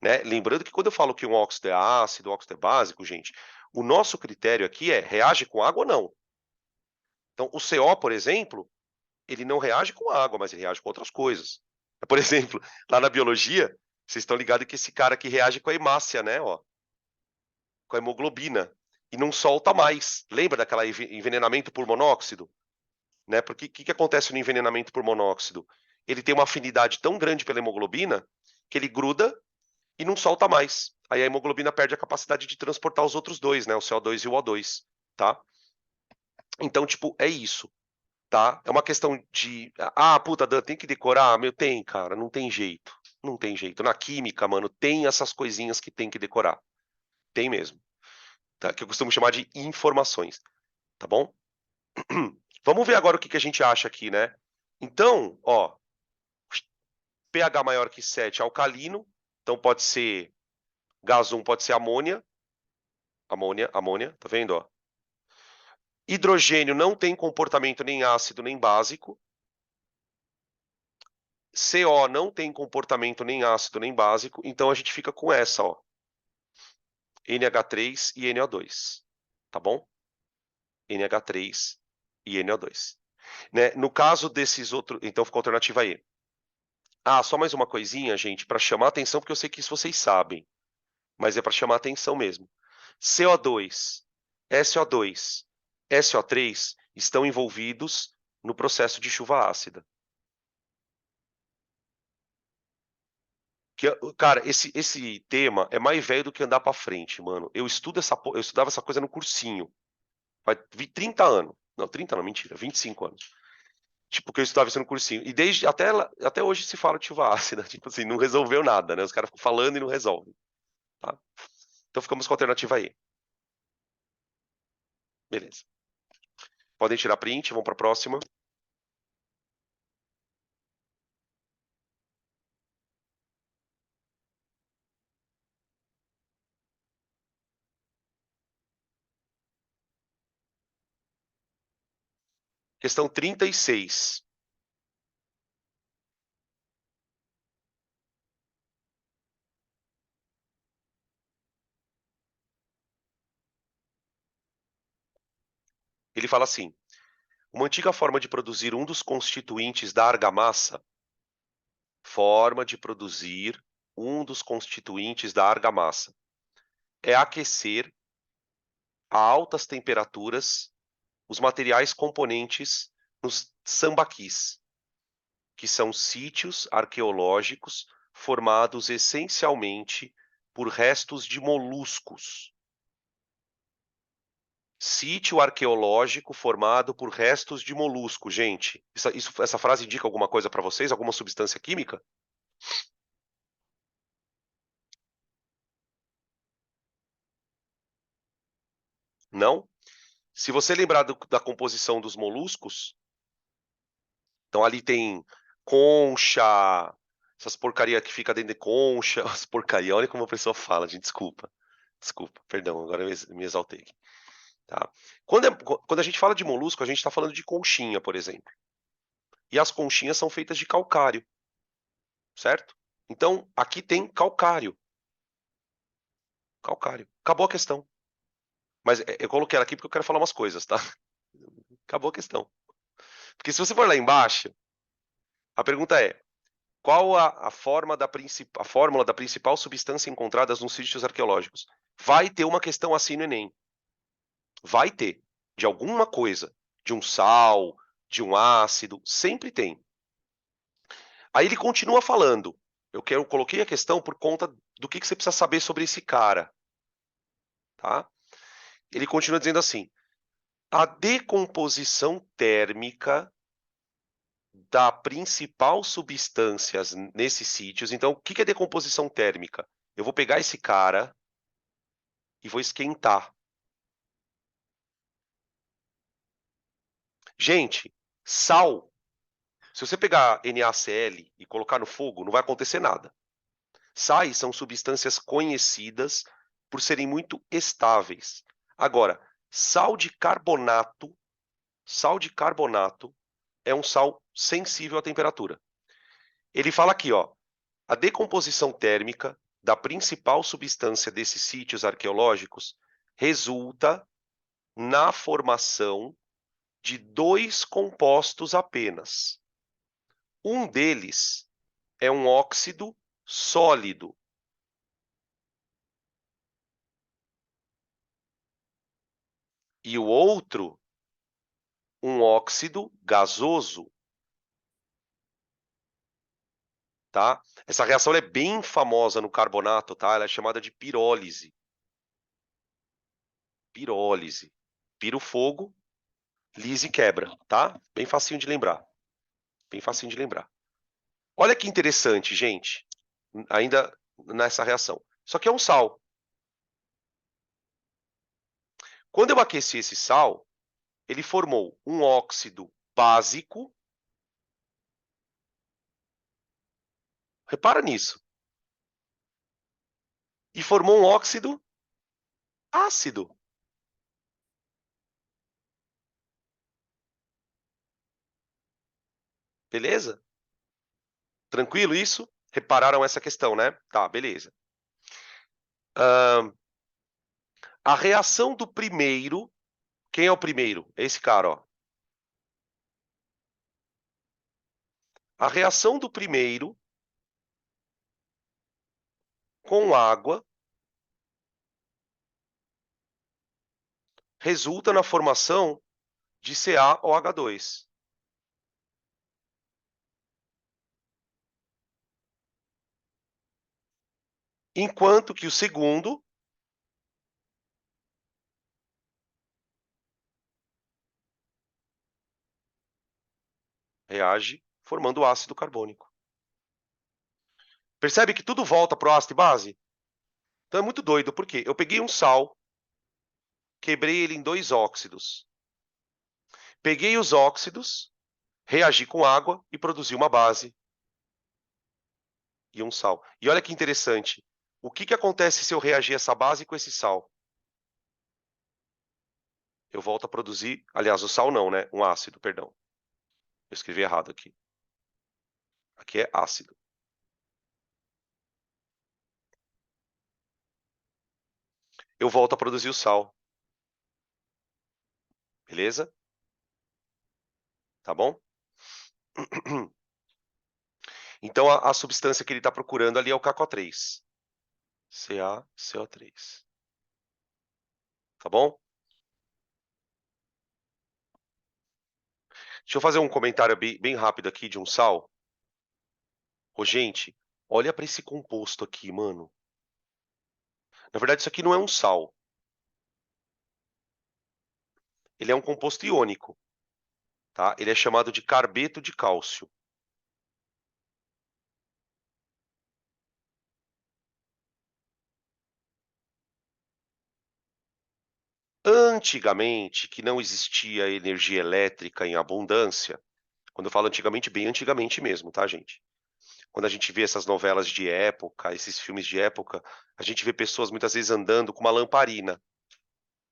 né? Lembrando que quando eu falo que um óxido é ácido, o óxido é básico, gente, o nosso critério aqui é reage com água ou não. Então, o CO, por exemplo, ele não reage com água, mas ele reage com outras coisas. Por exemplo, lá na biologia, vocês estão ligados que esse cara aqui reage com a hemácia, né, ó, com a hemoglobina, e não solta mais. Lembra daquela envenenamento por monóxido? Né? Porque o que acontece no envenenamento por monóxido? Ele tem uma afinidade tão grande pela hemoglobina que ele gruda e não solta mais. Aí a hemoglobina perde a capacidade de transportar os outros dois, né? O CO2 e o O2, tá? Então, tipo, é isso, tá? É uma questão de, puta, Dan, tem que decorar? Meu, tem, cara, não tem jeito. Não tem jeito. Na química, mano, tem essas coisinhas que tem que decorar. Tem mesmo, tá? Que eu costumo chamar de informações, tá bom? Vamos ver agora o que que a gente acha aqui, né? Então, ó, pH maior que 7, alcalino, então pode ser gás 1, pode ser amônia, amônia, tá vendo, ó? Hidrogênio não tem comportamento nem ácido nem básico. CO não tem comportamento nem ácido nem básico, então a gente fica com essa, ó. NH3 e NO2, tá bom? NH3 e NO2. Né? No caso desses outros, então fica a alternativa E. Só mais uma coisinha, gente, para chamar atenção, porque eu sei que isso vocês sabem, mas é para chamar atenção mesmo. CO2, SO2, SO3 estão envolvidos no processo de chuva ácida. Cara, esse tema é mais velho do que andar pra frente, mano. Eu estudava essa coisa no cursinho. Faz 30 anos. Não, 30 não, mentira, 25 anos. Tipo, que eu estudava isso no cursinho. E desde até hoje se fala de chuva ácida. Tipo assim, não resolveu nada, né? Os caras ficam falando e não resolvem, tá? Então ficamos com a alternativa aí. Beleza. Podem tirar print, vamos pra próxima. Questão 36. Ele fala assim: uma antiga forma de produzir um dos constituintes da argamassa, é aquecer a altas temperaturas os materiais componentes nos sambaquis, que são sítios arqueológicos formados essencialmente por restos de moluscos. Sítio arqueológico formado por restos de molusco, gente. Essa frase indica alguma coisa para vocês? Alguma substância química? Não? Se você lembrar da composição dos moluscos, então ali tem concha, essas porcaria que fica dentro de concha, as porcaria, olha como a pessoa fala, gente, desculpa. Desculpa, perdão, agora eu me exaltei aqui, tá? Quando a gente fala de molusco, a gente está falando de conchinha, por exemplo. E as conchinhas são feitas de calcário, certo? Então, aqui tem calcário. Calcário. Acabou a questão. Mas eu coloquei ela aqui porque eu quero falar umas coisas, tá? Acabou a questão. Porque se você for lá embaixo, a pergunta é: qual a fórmula da principal substância encontrada nos sítios arqueológicos? Vai ter uma questão assim no Enem. Vai ter. De alguma coisa. De um sal, de um ácido, sempre tem. Aí ele continua falando. Eu coloquei a questão por conta do que você precisa saber sobre esse cara, tá? Ele continua dizendo assim: a decomposição térmica da principal substâncias nesses sítios. Então, o que é decomposição térmica? Eu vou pegar esse cara e vou esquentar. Gente, sal, se você pegar NaCl e colocar no fogo, não vai acontecer nada. Sais são substâncias conhecidas por serem muito estáveis. Agora, sal de carbonato é um sal sensível à temperatura. Ele fala aqui, ó, a decomposição térmica da principal substância desses sítios arqueológicos resulta na formação de dois compostos apenas. Um deles é um óxido sólido e o outro um óxido gasoso, tá? Essa reação é bem famosa no carbonato, tá? Ela é chamada de pirólise. Pirólise. Pira o fogo, lise quebra, tá? Bem facinho de lembrar. Bem facinho de lembrar. Olha que interessante, gente, ainda nessa reação. Isso aqui é um sal. Quando eu aqueci esse sal, ele formou um óxido básico. Repara nisso. E formou um óxido ácido. Beleza? Tranquilo isso? Repararam essa questão, né? Tá, beleza. A reação do primeiro. Quem é o primeiro? É esse cara, ó. A reação do primeiro com água resulta na formação de CaOH2. Enquanto que o segundo reage formando ácido carbônico. Percebe que tudo volta para o ácido e base? Então é muito doido, porque eu peguei um sal, quebrei ele em dois óxidos. Peguei os óxidos, reagi com água e produzi uma base e um sal. E olha que interessante. O que acontece se eu reagir essa base com esse sal? Eu volto a produzir, aliás, o sal não, né? Um ácido, perdão. Eu escrevi errado aqui. Aqui é ácido. Eu volto a produzir o sal. Beleza? Tá bom? Então, a substância que ele está procurando ali é o KCO3. CaCO3. Tá bom? Deixa eu fazer um comentário bem rápido aqui de um sal. Ô, gente, olha para esse composto aqui, mano. Na verdade, isso aqui não é um sal. Ele é um composto iônico, tá? Ele é chamado de carbeto de cálcio. Antigamente, que não existia energia elétrica em abundância, quando eu falo antigamente, bem antigamente mesmo, tá, gente? Quando a gente vê essas novelas de época, esses filmes de época, a gente vê pessoas muitas vezes andando com uma lamparina,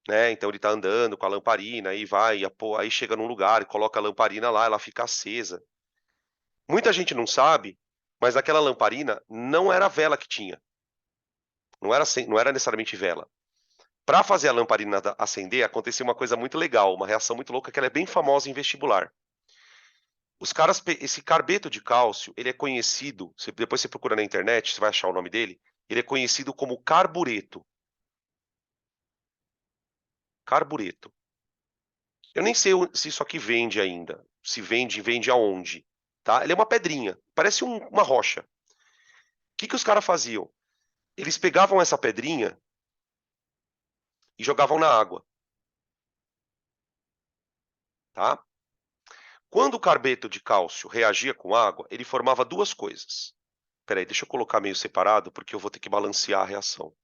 né? Então ele tá andando com a lamparina, aí vai, aí chega num lugar e coloca a lamparina lá, ela fica acesa. Muita gente não sabe, mas aquela lamparina não era a vela que tinha, não era necessariamente vela. Para fazer a lamparina acender, aconteceu uma coisa muito legal, uma reação muito louca que ela é bem famosa em vestibular. Os caras, esse carbeto de cálcio, ele é conhecido, depois você procura na internet, você vai achar o nome dele, ele é conhecido como carbureto. Carbureto. Eu nem sei se isso aqui vende ainda, se vende aonde, tá? Ele é uma pedrinha, parece uma rocha. O que os caras faziam? Eles pegavam essa pedrinha e jogavam na água, tá? Quando o carbeto de cálcio reagia com água, ele formava duas coisas. Espera aí, deixa eu colocar meio separado, porque eu vou ter que balancear a reação.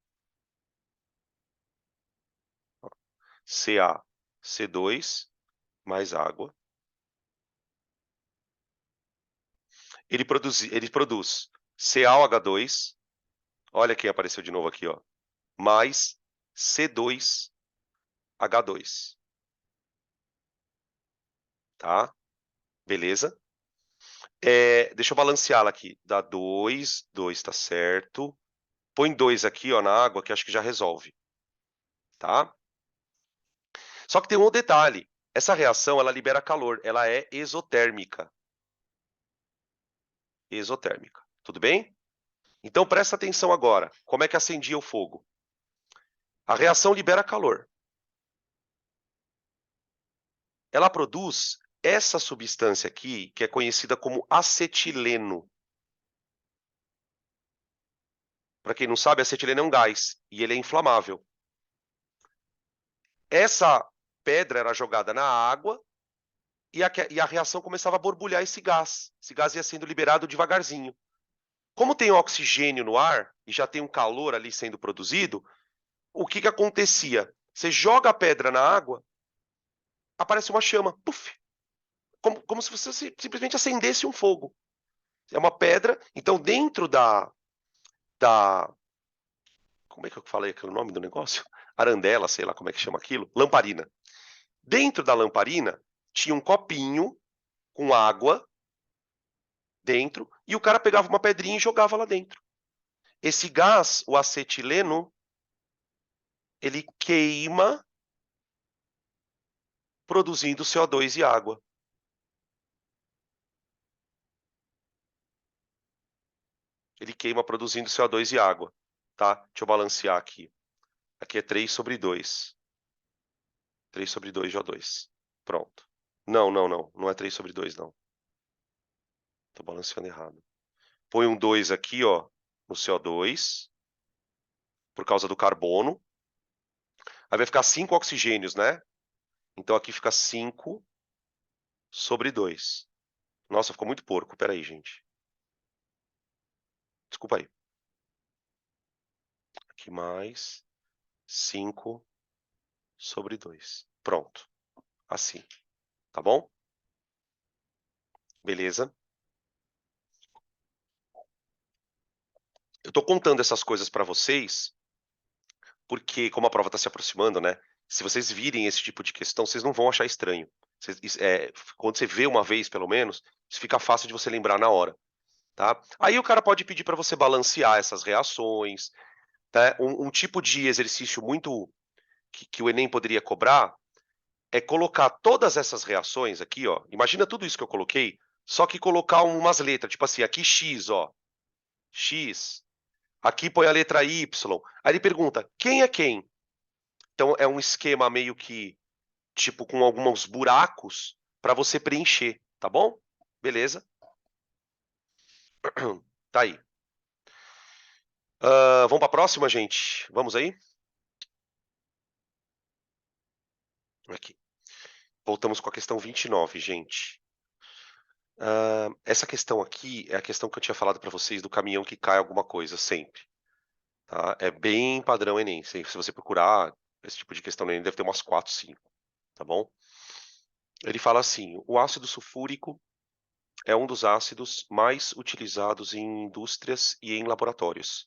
CaC2 mais água. Ele produz CaOH2, olha quem apareceu de novo aqui, ó, mais C2H2, tá? Beleza? Deixa eu balanceá-la aqui. Dá 2, 2 tá certo. Põe 2 aqui, ó, na água, que acho que já resolve, tá? Só que tem um outro detalhe. Essa reação, ela libera calor, ela é exotérmica. Exotérmica, tudo bem? Então presta atenção agora. Como é que acendia o fogo? A reação libera calor. Ela produz essa substância aqui, que é conhecida como acetileno. Para quem não sabe, acetileno é um gás e ele é inflamável. Essa pedra era jogada na água e a reação começava a borbulhar esse gás. Esse gás ia sendo liberado devagarzinho. Como tem oxigênio no ar e já tem um calor ali sendo produzido, o que acontecia? Você joga a pedra na água, aparece uma chama, puff, como se você simplesmente acendesse um fogo. É uma pedra, então dentro da como é que eu falei aquele nome do negócio? Arandela, sei lá como é que chama aquilo, lamparina. Dentro da lamparina tinha um copinho com água dentro e o cara pegava uma pedrinha e jogava lá dentro. Esse gás, o acetileno, ele queima produzindo CO2 e água. Ele queima produzindo CO2 e água, tá? Deixa eu balancear aqui. Aqui é 3 sobre 2. 3 sobre 2 de O2. Pronto. Não, não, não. Não é 3 sobre 2, não. Tô balanceando errado. Põe um 2 aqui, ó, no CO2, por causa do carbono. Aí vai ficar 5 oxigênios, né? Então aqui fica 5 sobre 2. Nossa, ficou muito porco. Pera aí, gente. Desculpa aí. Aqui mais 5 sobre 2. Pronto. Assim. Tá bom? Beleza? Eu tô contando essas coisas para vocês porque, como a prova está se aproximando, né? Se vocês virem esse tipo de questão, vocês não vão achar estranho. Quando você vê uma vez, pelo menos, isso fica fácil de você lembrar na hora, tá? Aí o cara pode pedir para você balancear essas reações, tá? Um tipo de exercício muito que o Enem poderia cobrar é colocar todas essas reações aqui, ó, imagina tudo isso que eu coloquei, só que colocar umas letras, tipo assim, aqui X, ó, X, aqui põe a letra Y. Aí ele pergunta, quem é quem? Então é um esquema meio que, tipo, com alguns buracos para você preencher, tá bom? Beleza? Tá aí. Vamos para a próxima, gente? Vamos aí? Aqui. Voltamos com a questão 29, gente. Essa questão aqui é a questão que eu tinha falado para vocês do caminhão que cai alguma coisa, sempre. Tá? É bem padrão Enem. Se você procurar esse tipo de questão no Enem, deve ter umas 4, 5, tá bom? Ele fala assim, o ácido sulfúrico é um dos ácidos mais utilizados em indústrias e em laboratórios.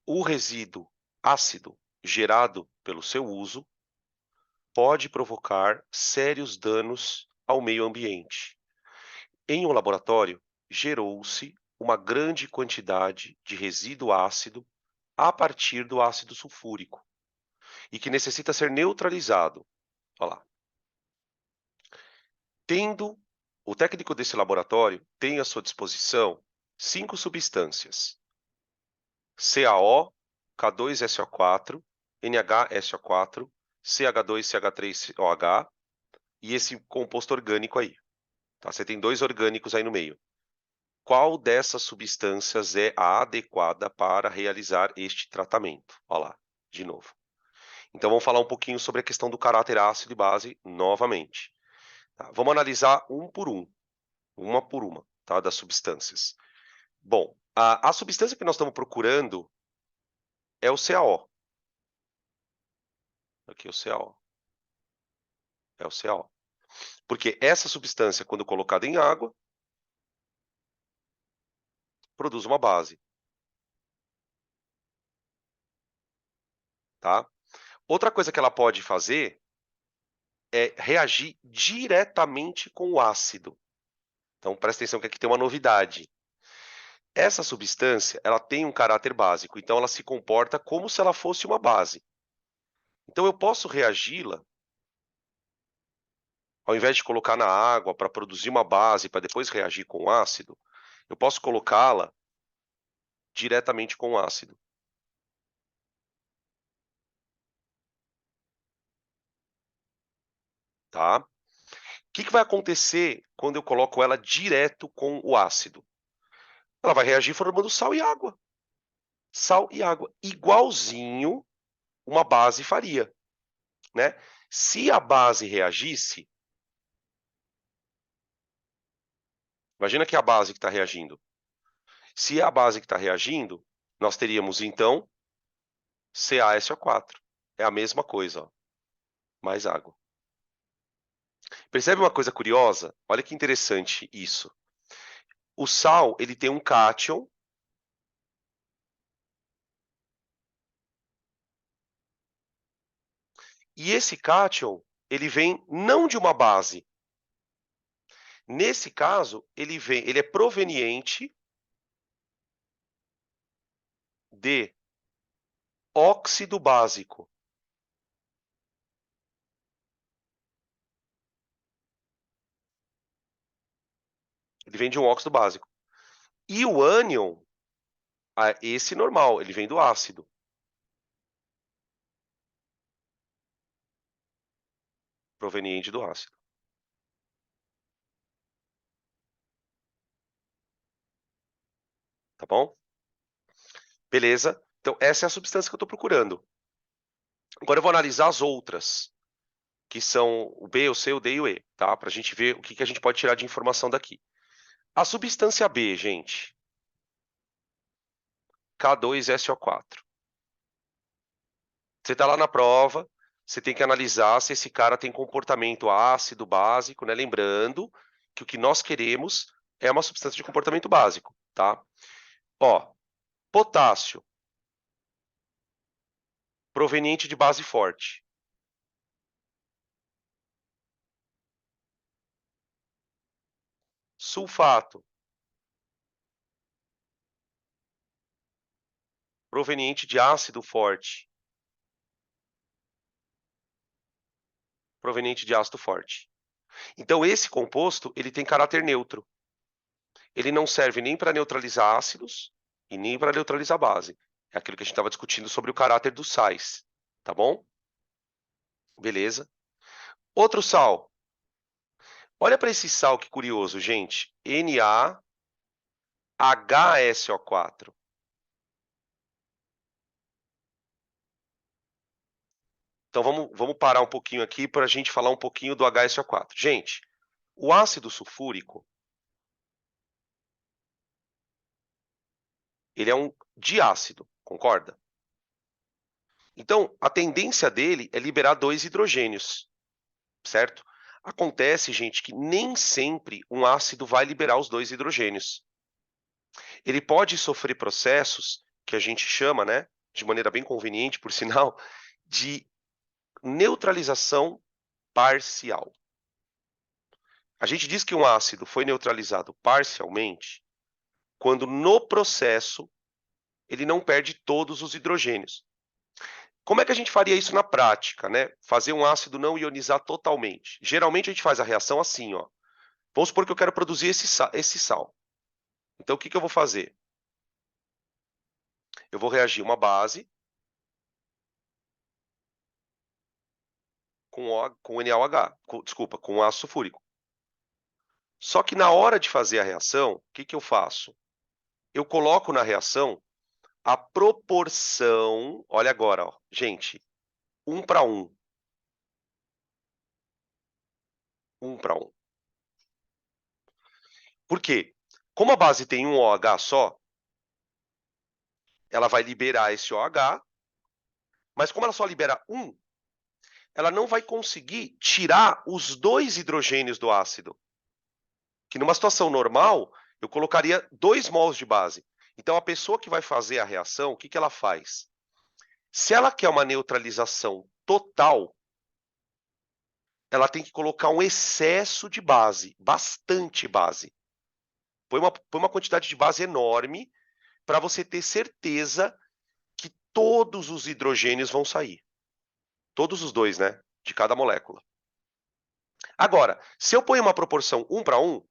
O resíduo ácido gerado pelo seu uso pode provocar sérios danos ao meio ambiente. Em um laboratório, gerou-se uma grande quantidade de resíduo ácido a partir do ácido sulfúrico e que necessita ser neutralizado. Olha lá. Tendo o técnico desse laboratório tem à sua disposição 5 substâncias: CaO, K2SO4, NHSO4, CH2CH3OH e esse composto orgânico aí. Tá? Você tem 2 orgânicos aí no meio. Qual dessas substâncias é a adequada para realizar este tratamento? Olha lá, de novo. Então vamos falar um pouquinho sobre a questão do caráter ácido e base novamente. Tá? Vamos analisar uma por uma, tá? Das substâncias. Bom, a substância que nós estamos procurando é o CaO. Aqui o CaO. É o CaO. Porque essa substância, quando colocada em água, produz uma base. Tá? Outra coisa que ela pode fazer é reagir diretamente com o ácido. Então, presta atenção que aqui tem uma novidade. Essa substância, ela tem um caráter básico, então ela se comporta como se ela fosse uma base. Então, eu posso reagi-la, ao invés de colocar na água para produzir uma base, para depois reagir com o ácido, eu posso colocá-la diretamente com o ácido. Tá? O que vai acontecer quando eu coloco ela direto com o ácido? Ela vai reagir formando sal e água. Sal e água, igualzinho uma base faria, né? Se a base reagisse, imagina que é a base que está reagindo. Se é a base que está reagindo, nós teríamos então CaSO4. É a mesma coisa, ó, mais água. Percebe uma coisa curiosa? Olha que interessante isso. O sal, ele tem um cátion, e esse cátion, ele vem não de uma base. Nesse caso, ele é proveniente de óxido básico. Ele vem de um óxido básico. E o ânion, esse normal, ele vem do ácido. Proveniente do ácido. Tá bom? Beleza? Então, essa é a substância que eu estou procurando. Agora eu vou analisar as outras, que são o B, o C, o D e o E, tá? Para a gente ver o que a gente pode tirar de informação daqui. A substância B, gente, K2SO4. Você está lá na prova, você tem que analisar se esse cara tem comportamento ácido, básico, né? Lembrando que o que nós queremos é uma substância de comportamento básico, tá? Ó, potássio, proveniente de base forte. Sulfato, proveniente de ácido forte. proveniente de ácido forte. Então, esse composto, ele tem caráter neutro. Ele não serve nem para neutralizar ácidos e nem para neutralizar base. É aquilo que a gente estava discutindo sobre o caráter dos sais, tá bom? Beleza. Outro sal. Olha para esse sal, que curioso, gente. NaHSO4. Então, vamos parar um pouquinho aqui para a gente falar um pouquinho do HSO4. Gente, o ácido sulfúrico, ele é um diácido, concorda? Então, a tendência dele é liberar 2 hidrogênios, certo? Acontece, gente, que nem sempre um ácido vai liberar os 2 hidrogênios. Ele pode sofrer processos que a gente chama, né, de maneira bem conveniente, por sinal, de neutralização parcial. A gente diz que um ácido foi neutralizado parcialmente quando no processo ele não perde todos os hidrogênios. Como é que a gente faria isso na prática, né? Fazer um ácido não ionizar totalmente. Geralmente a gente faz a reação assim, ó. Vamos supor que eu quero produzir esse sal. Então o que eu vou fazer? Eu vou reagir uma base com NaOH, desculpa, com ácido sulfúrico. Só que na hora de fazer a reação, o que eu faço? Eu coloco na reação a proporção, olha agora, ó, gente, 1 para 1. 1 para 1. Por quê? Como a base tem um OH só, ela vai liberar esse OH, mas como ela só libera um, ela não vai conseguir tirar os 2 hidrogênios do ácido. Que numa situação normal, eu colocaria 2 mols de base. Então, a pessoa que vai fazer a reação, o que ela faz? Se ela quer uma neutralização total, ela tem que colocar um excesso de base, bastante base. Põe uma quantidade de base enorme para você ter certeza que todos os hidrogênios vão sair. Todos os 2, né? De cada molécula. Agora, se eu ponho uma proporção 1 para 1,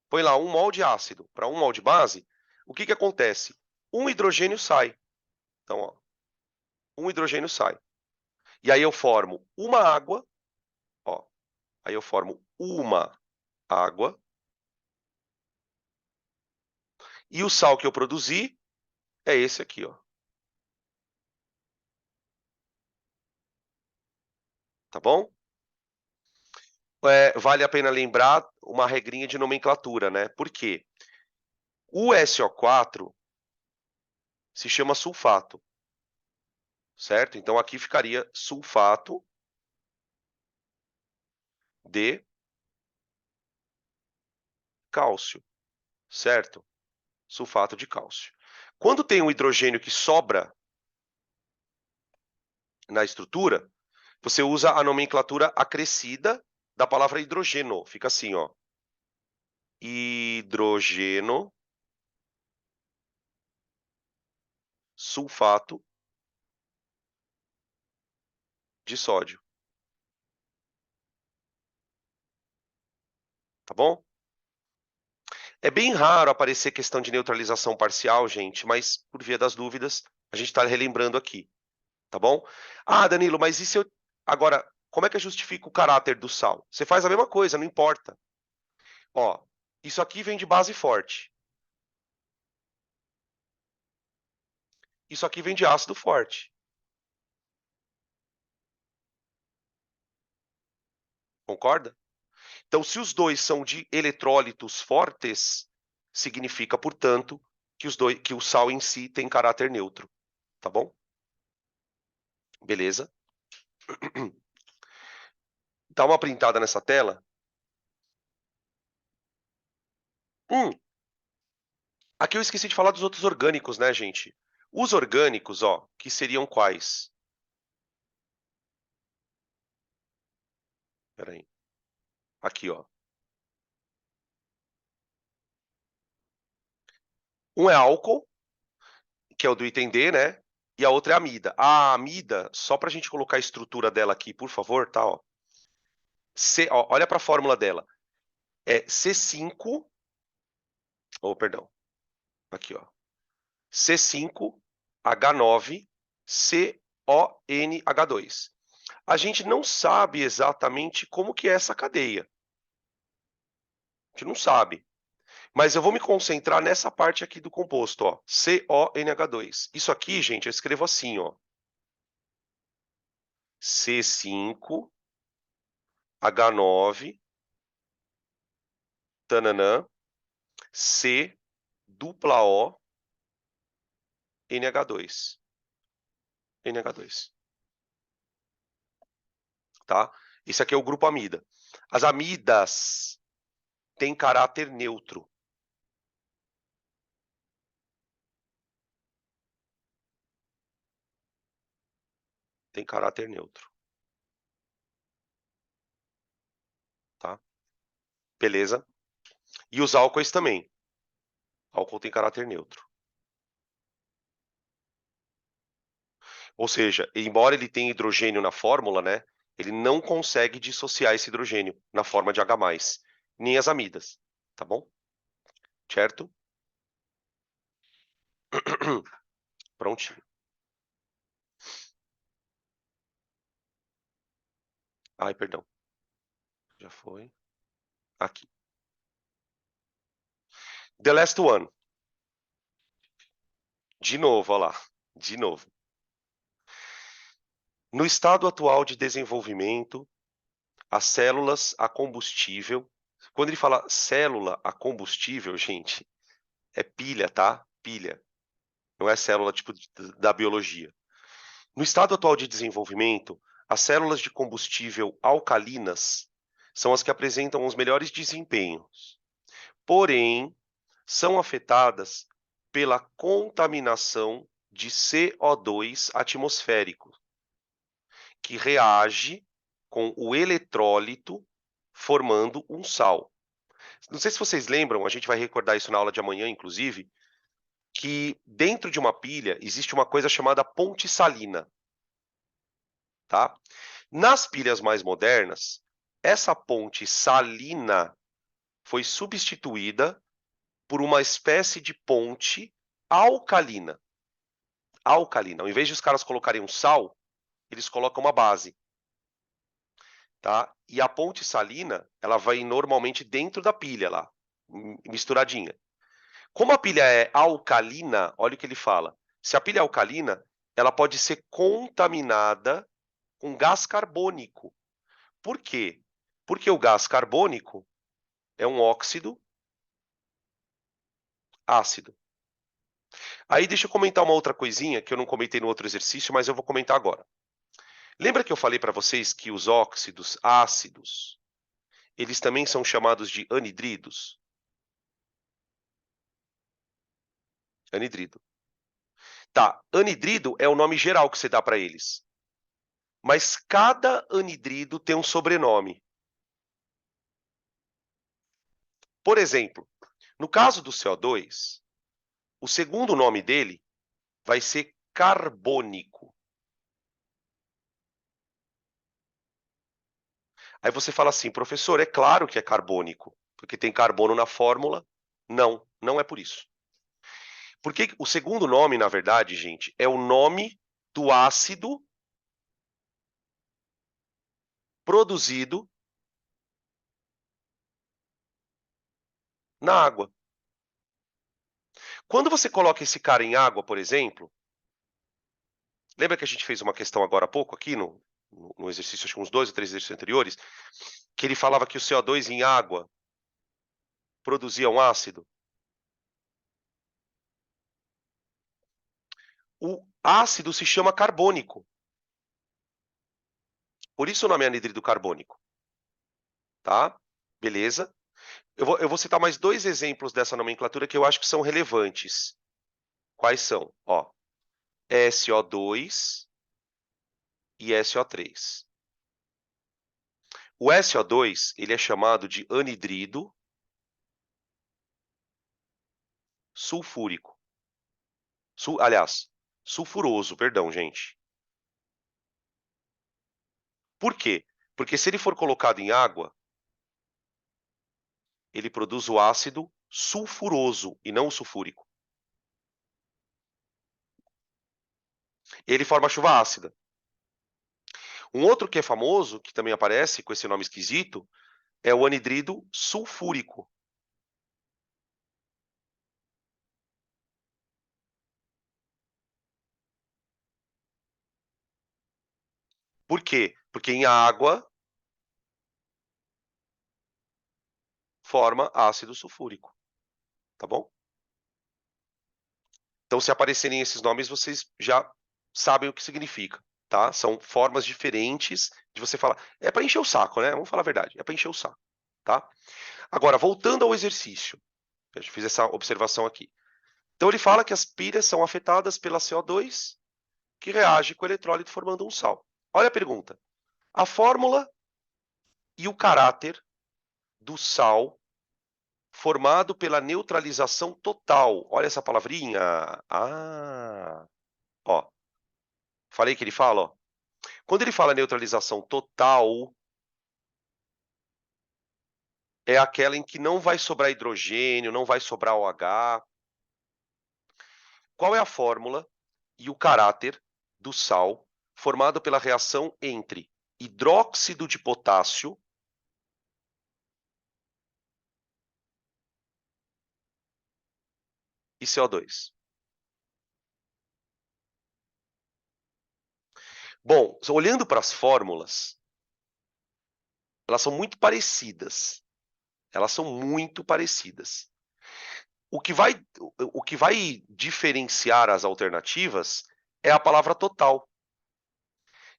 põe lá 1 mol de ácido para 1 mol de base, o que acontece? Um hidrogênio sai. Então, ó, um hidrogênio sai. E aí eu formo uma água, ó. Aí eu formo uma água. E o sal que eu produzi é esse aqui, ó. Tá bom? Vale a pena lembrar uma regrinha de nomenclatura, né? Por quê? O SO4 se chama sulfato, certo? Então aqui ficaria sulfato de cálcio, certo? Sulfato de cálcio. Quando tem um hidrogênio que sobra na estrutura, você usa a nomenclatura acrescida da palavra hidrogênio. Fica assim, ó. Hidrogênio, sulfato de sódio. Tá bom? É bem raro aparecer questão de neutralização parcial, gente, mas por via das dúvidas, a gente está relembrando aqui, tá bom? Ah, Danilo, mas e se eu... Agora, como é que eu justifico o caráter do sal? Você faz a mesma coisa, não importa. Ó, isso aqui vem de base forte. Isso aqui vem de ácido forte. Concorda? Então, se os dois são de eletrólitos fortes, significa, portanto, que o sal em si tem caráter neutro, tá bom? Beleza? Dá uma printada nessa tela. Aqui eu esqueci de falar dos outros orgânicos, né, gente? Os orgânicos, ó, que seriam quais? Espera aí. Aqui, ó. Um é álcool, que é o do item D, né? E a outra é a amida. A amida, só para a gente colocar a estrutura dela aqui, por favor, tá, ó. Olha para a fórmula dela. É C5, oh, perdão, aqui, ó. C5H9CONH2. A gente não sabe exatamente como que é essa cadeia. A gente não sabe. Mas eu vou me concentrar nessa parte aqui do composto, ó, CONH2. Isso aqui, gente, eu escrevo assim, ó. C5H9, tananã, C dupla O, NH2. NH2. Tá? Isso aqui é o grupo amida. As amidas têm caráter neutro. Tem caráter neutro. Tá? Beleza? E os álcoois também. Álcool tem caráter neutro. Ou seja, embora ele tenha hidrogênio na fórmula, né, ele não consegue dissociar esse hidrogênio na forma de H+, nem as amidas, tá bom? Certo? Prontinho. Ai, perdão. Já foi. Aqui. The last one. De novo, olha lá. De novo. No estado atual de desenvolvimento, as células a combustível. Quando ele fala célula a combustível, gente, é pilha, tá? Pilha. Não é célula tipo da biologia. No estado atual de desenvolvimento, as células de combustível alcalinas são as que apresentam os melhores desempenhos. Porém, são afetadas pela contaminação de CO2 atmosférico, que reage com o eletrólito, formando um sal. Não sei se vocês lembram, a gente vai recordar isso na aula de amanhã, inclusive, que dentro de uma pilha existe uma coisa chamada ponte salina, tá? Nas pilhas mais modernas, essa ponte salina foi substituída por uma espécie de ponte alcalina. Alcalina. Ao invés de os caras colocarem um sal, eles colocam uma base. Tá? E a ponte salina, ela vai normalmente dentro da pilha lá, misturadinha. Como a pilha é alcalina, olha o que ele fala. Se a pilha é alcalina, ela pode ser contaminada com gás carbônico. Por quê? Porque o gás carbônico é um óxido ácido. Aí deixa eu comentar uma outra coisinha que eu não comentei no outro exercício, mas eu vou comentar agora. Lembra que eu falei para vocês que os óxidos ácidos, eles também são chamados de anidridos? Anidrido. Tá, anidrido é o nome geral que você dá para eles. Mas cada anidrido tem um sobrenome. Por exemplo, no caso do CO2, o segundo nome dele vai ser carbônico. Aí você fala assim, professor, é claro que é carbônico, porque tem carbono na fórmula. Não, não é por isso. Porque o segundo nome, na verdade, gente, é o nome do ácido produzido na água. Quando você coloca esse cara em água, por exemplo, lembra que a gente fez uma questão agora há pouco aqui no exercício, acho que uns 2 ou 3 exercícios anteriores, que ele falava que o CO2 em água produzia um ácido? O ácido se chama carbônico. Por isso o nome é anidrido carbônico. Tá? Beleza? Eu vou citar mais 2 exemplos dessa nomenclatura que eu acho que são relevantes. Quais são? Ó, SO2 e SO3. O SO2, ele é chamado de anidrido sulfúrico. Aliás, sulfuroso, perdão, gente. Por quê? Porque se ele for colocado em água, ele produz o ácido sulfuroso e não o sulfúrico. Ele forma chuva ácida. Um outro que é famoso, que também aparece com esse nome esquisito, é o anidrido sulfúrico. Por quê? Porque em água forma ácido sulfúrico, tá bom? Então, se aparecerem esses nomes, vocês já sabem o que significa, tá? São formas diferentes de você falar. É para encher o saco, né? Vamos falar a verdade. É para encher o saco, tá? Agora, voltando ao exercício. Eu já fiz essa observação aqui. Então, ele fala que as pilhas são afetadas pela CO2, que reage com o eletrólito formando um sal. Olha a pergunta. A fórmula e o caráter do sal formado pela neutralização total. Olha essa palavrinha. Ah, ó. Falei que ele fala, ó. Quando ele fala neutralização total, é aquela em que não vai sobrar hidrogênio, não vai sobrar OH. Qual é a fórmula e o caráter do sal formado pela reação entre hidróxido de potássio e CO2? Bom, olhando para as fórmulas, elas são muito parecidas. Elas são muito parecidas. O que vai diferenciar as alternativas é a palavra total.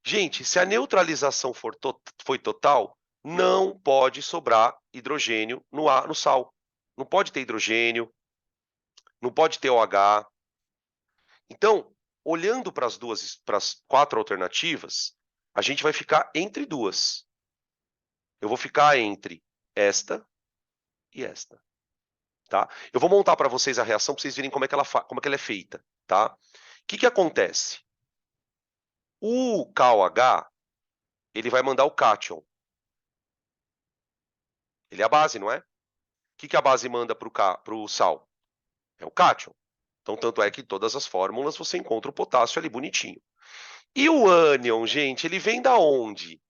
Gente, se a neutralização foi total, não pode sobrar hidrogênio no sal. Não pode ter hidrogênio, não pode ter OH. Então, olhando para as 4 alternativas, a gente vai ficar entre duas. Eu vou ficar entre esta e esta, tá? Eu vou montar para vocês a reação para vocês verem como é que ela é feita, tá? O que acontece? O KOH, ele vai mandar o cátion. Ele é a base, não é? O que a base manda para o sal? É o cátion. Então, tanto é que em todas as fórmulas você encontra o potássio ali bonitinho. E o ânion, gente, ele vem da onde?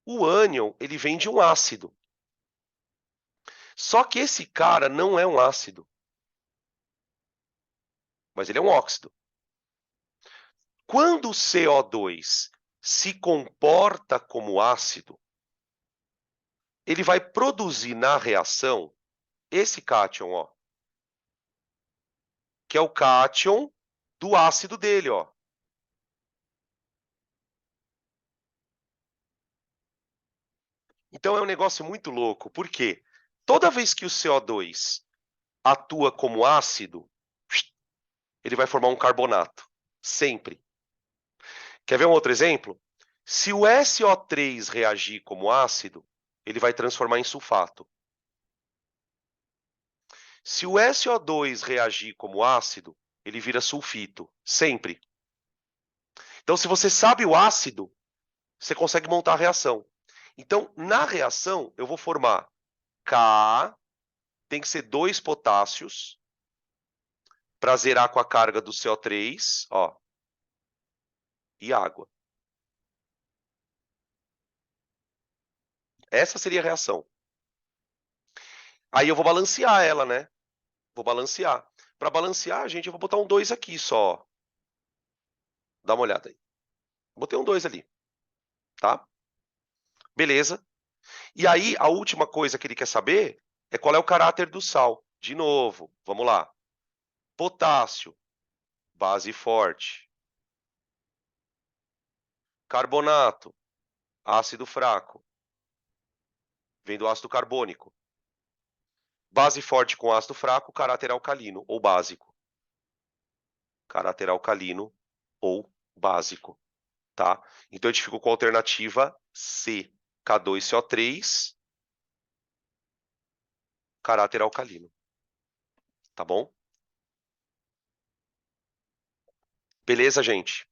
O ânion, ele vem de um ácido. Só que esse cara não é um ácido, mas ele é um óxido. Quando o CO2 se comporta como ácido, ele vai produzir na reação esse cátion, ó, que é o cátion do ácido dele, ó. Então é um negócio muito louco, porque toda vez que o CO2 atua como ácido, ele vai formar um carbonato, sempre. Quer ver um outro exemplo? Se o SO3 reagir como ácido, ele vai transformar em sulfato. Se o SO2 reagir como ácido, ele vira sulfito, sempre. Então, se você sabe o ácido, você consegue montar a reação. Então, na reação, eu vou formar Ka, tem que ser 2 potássios, para zerar com a carga do CO3, ó, e água. Essa seria a reação. Aí eu vou balancear ela, né? Vou balancear. Para balancear, gente, eu vou botar um 2 aqui só. Dá uma olhada aí. Botei um 2 ali, tá? Beleza. E aí, a última coisa que ele quer saber é qual é o caráter do sal. De novo, vamos lá. Potássio, base forte. Carbonato, ácido fraco. Vem do ácido carbônico. Base forte com ácido fraco, caráter alcalino ou básico. Caráter alcalino ou básico, tá? Então a gente ficou com a alternativa C, K2CO3, caráter alcalino, tá bom? Beleza, gente?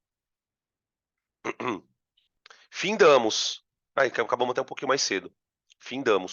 Findamos. Aí acabamos até um pouquinho mais cedo. Findamos.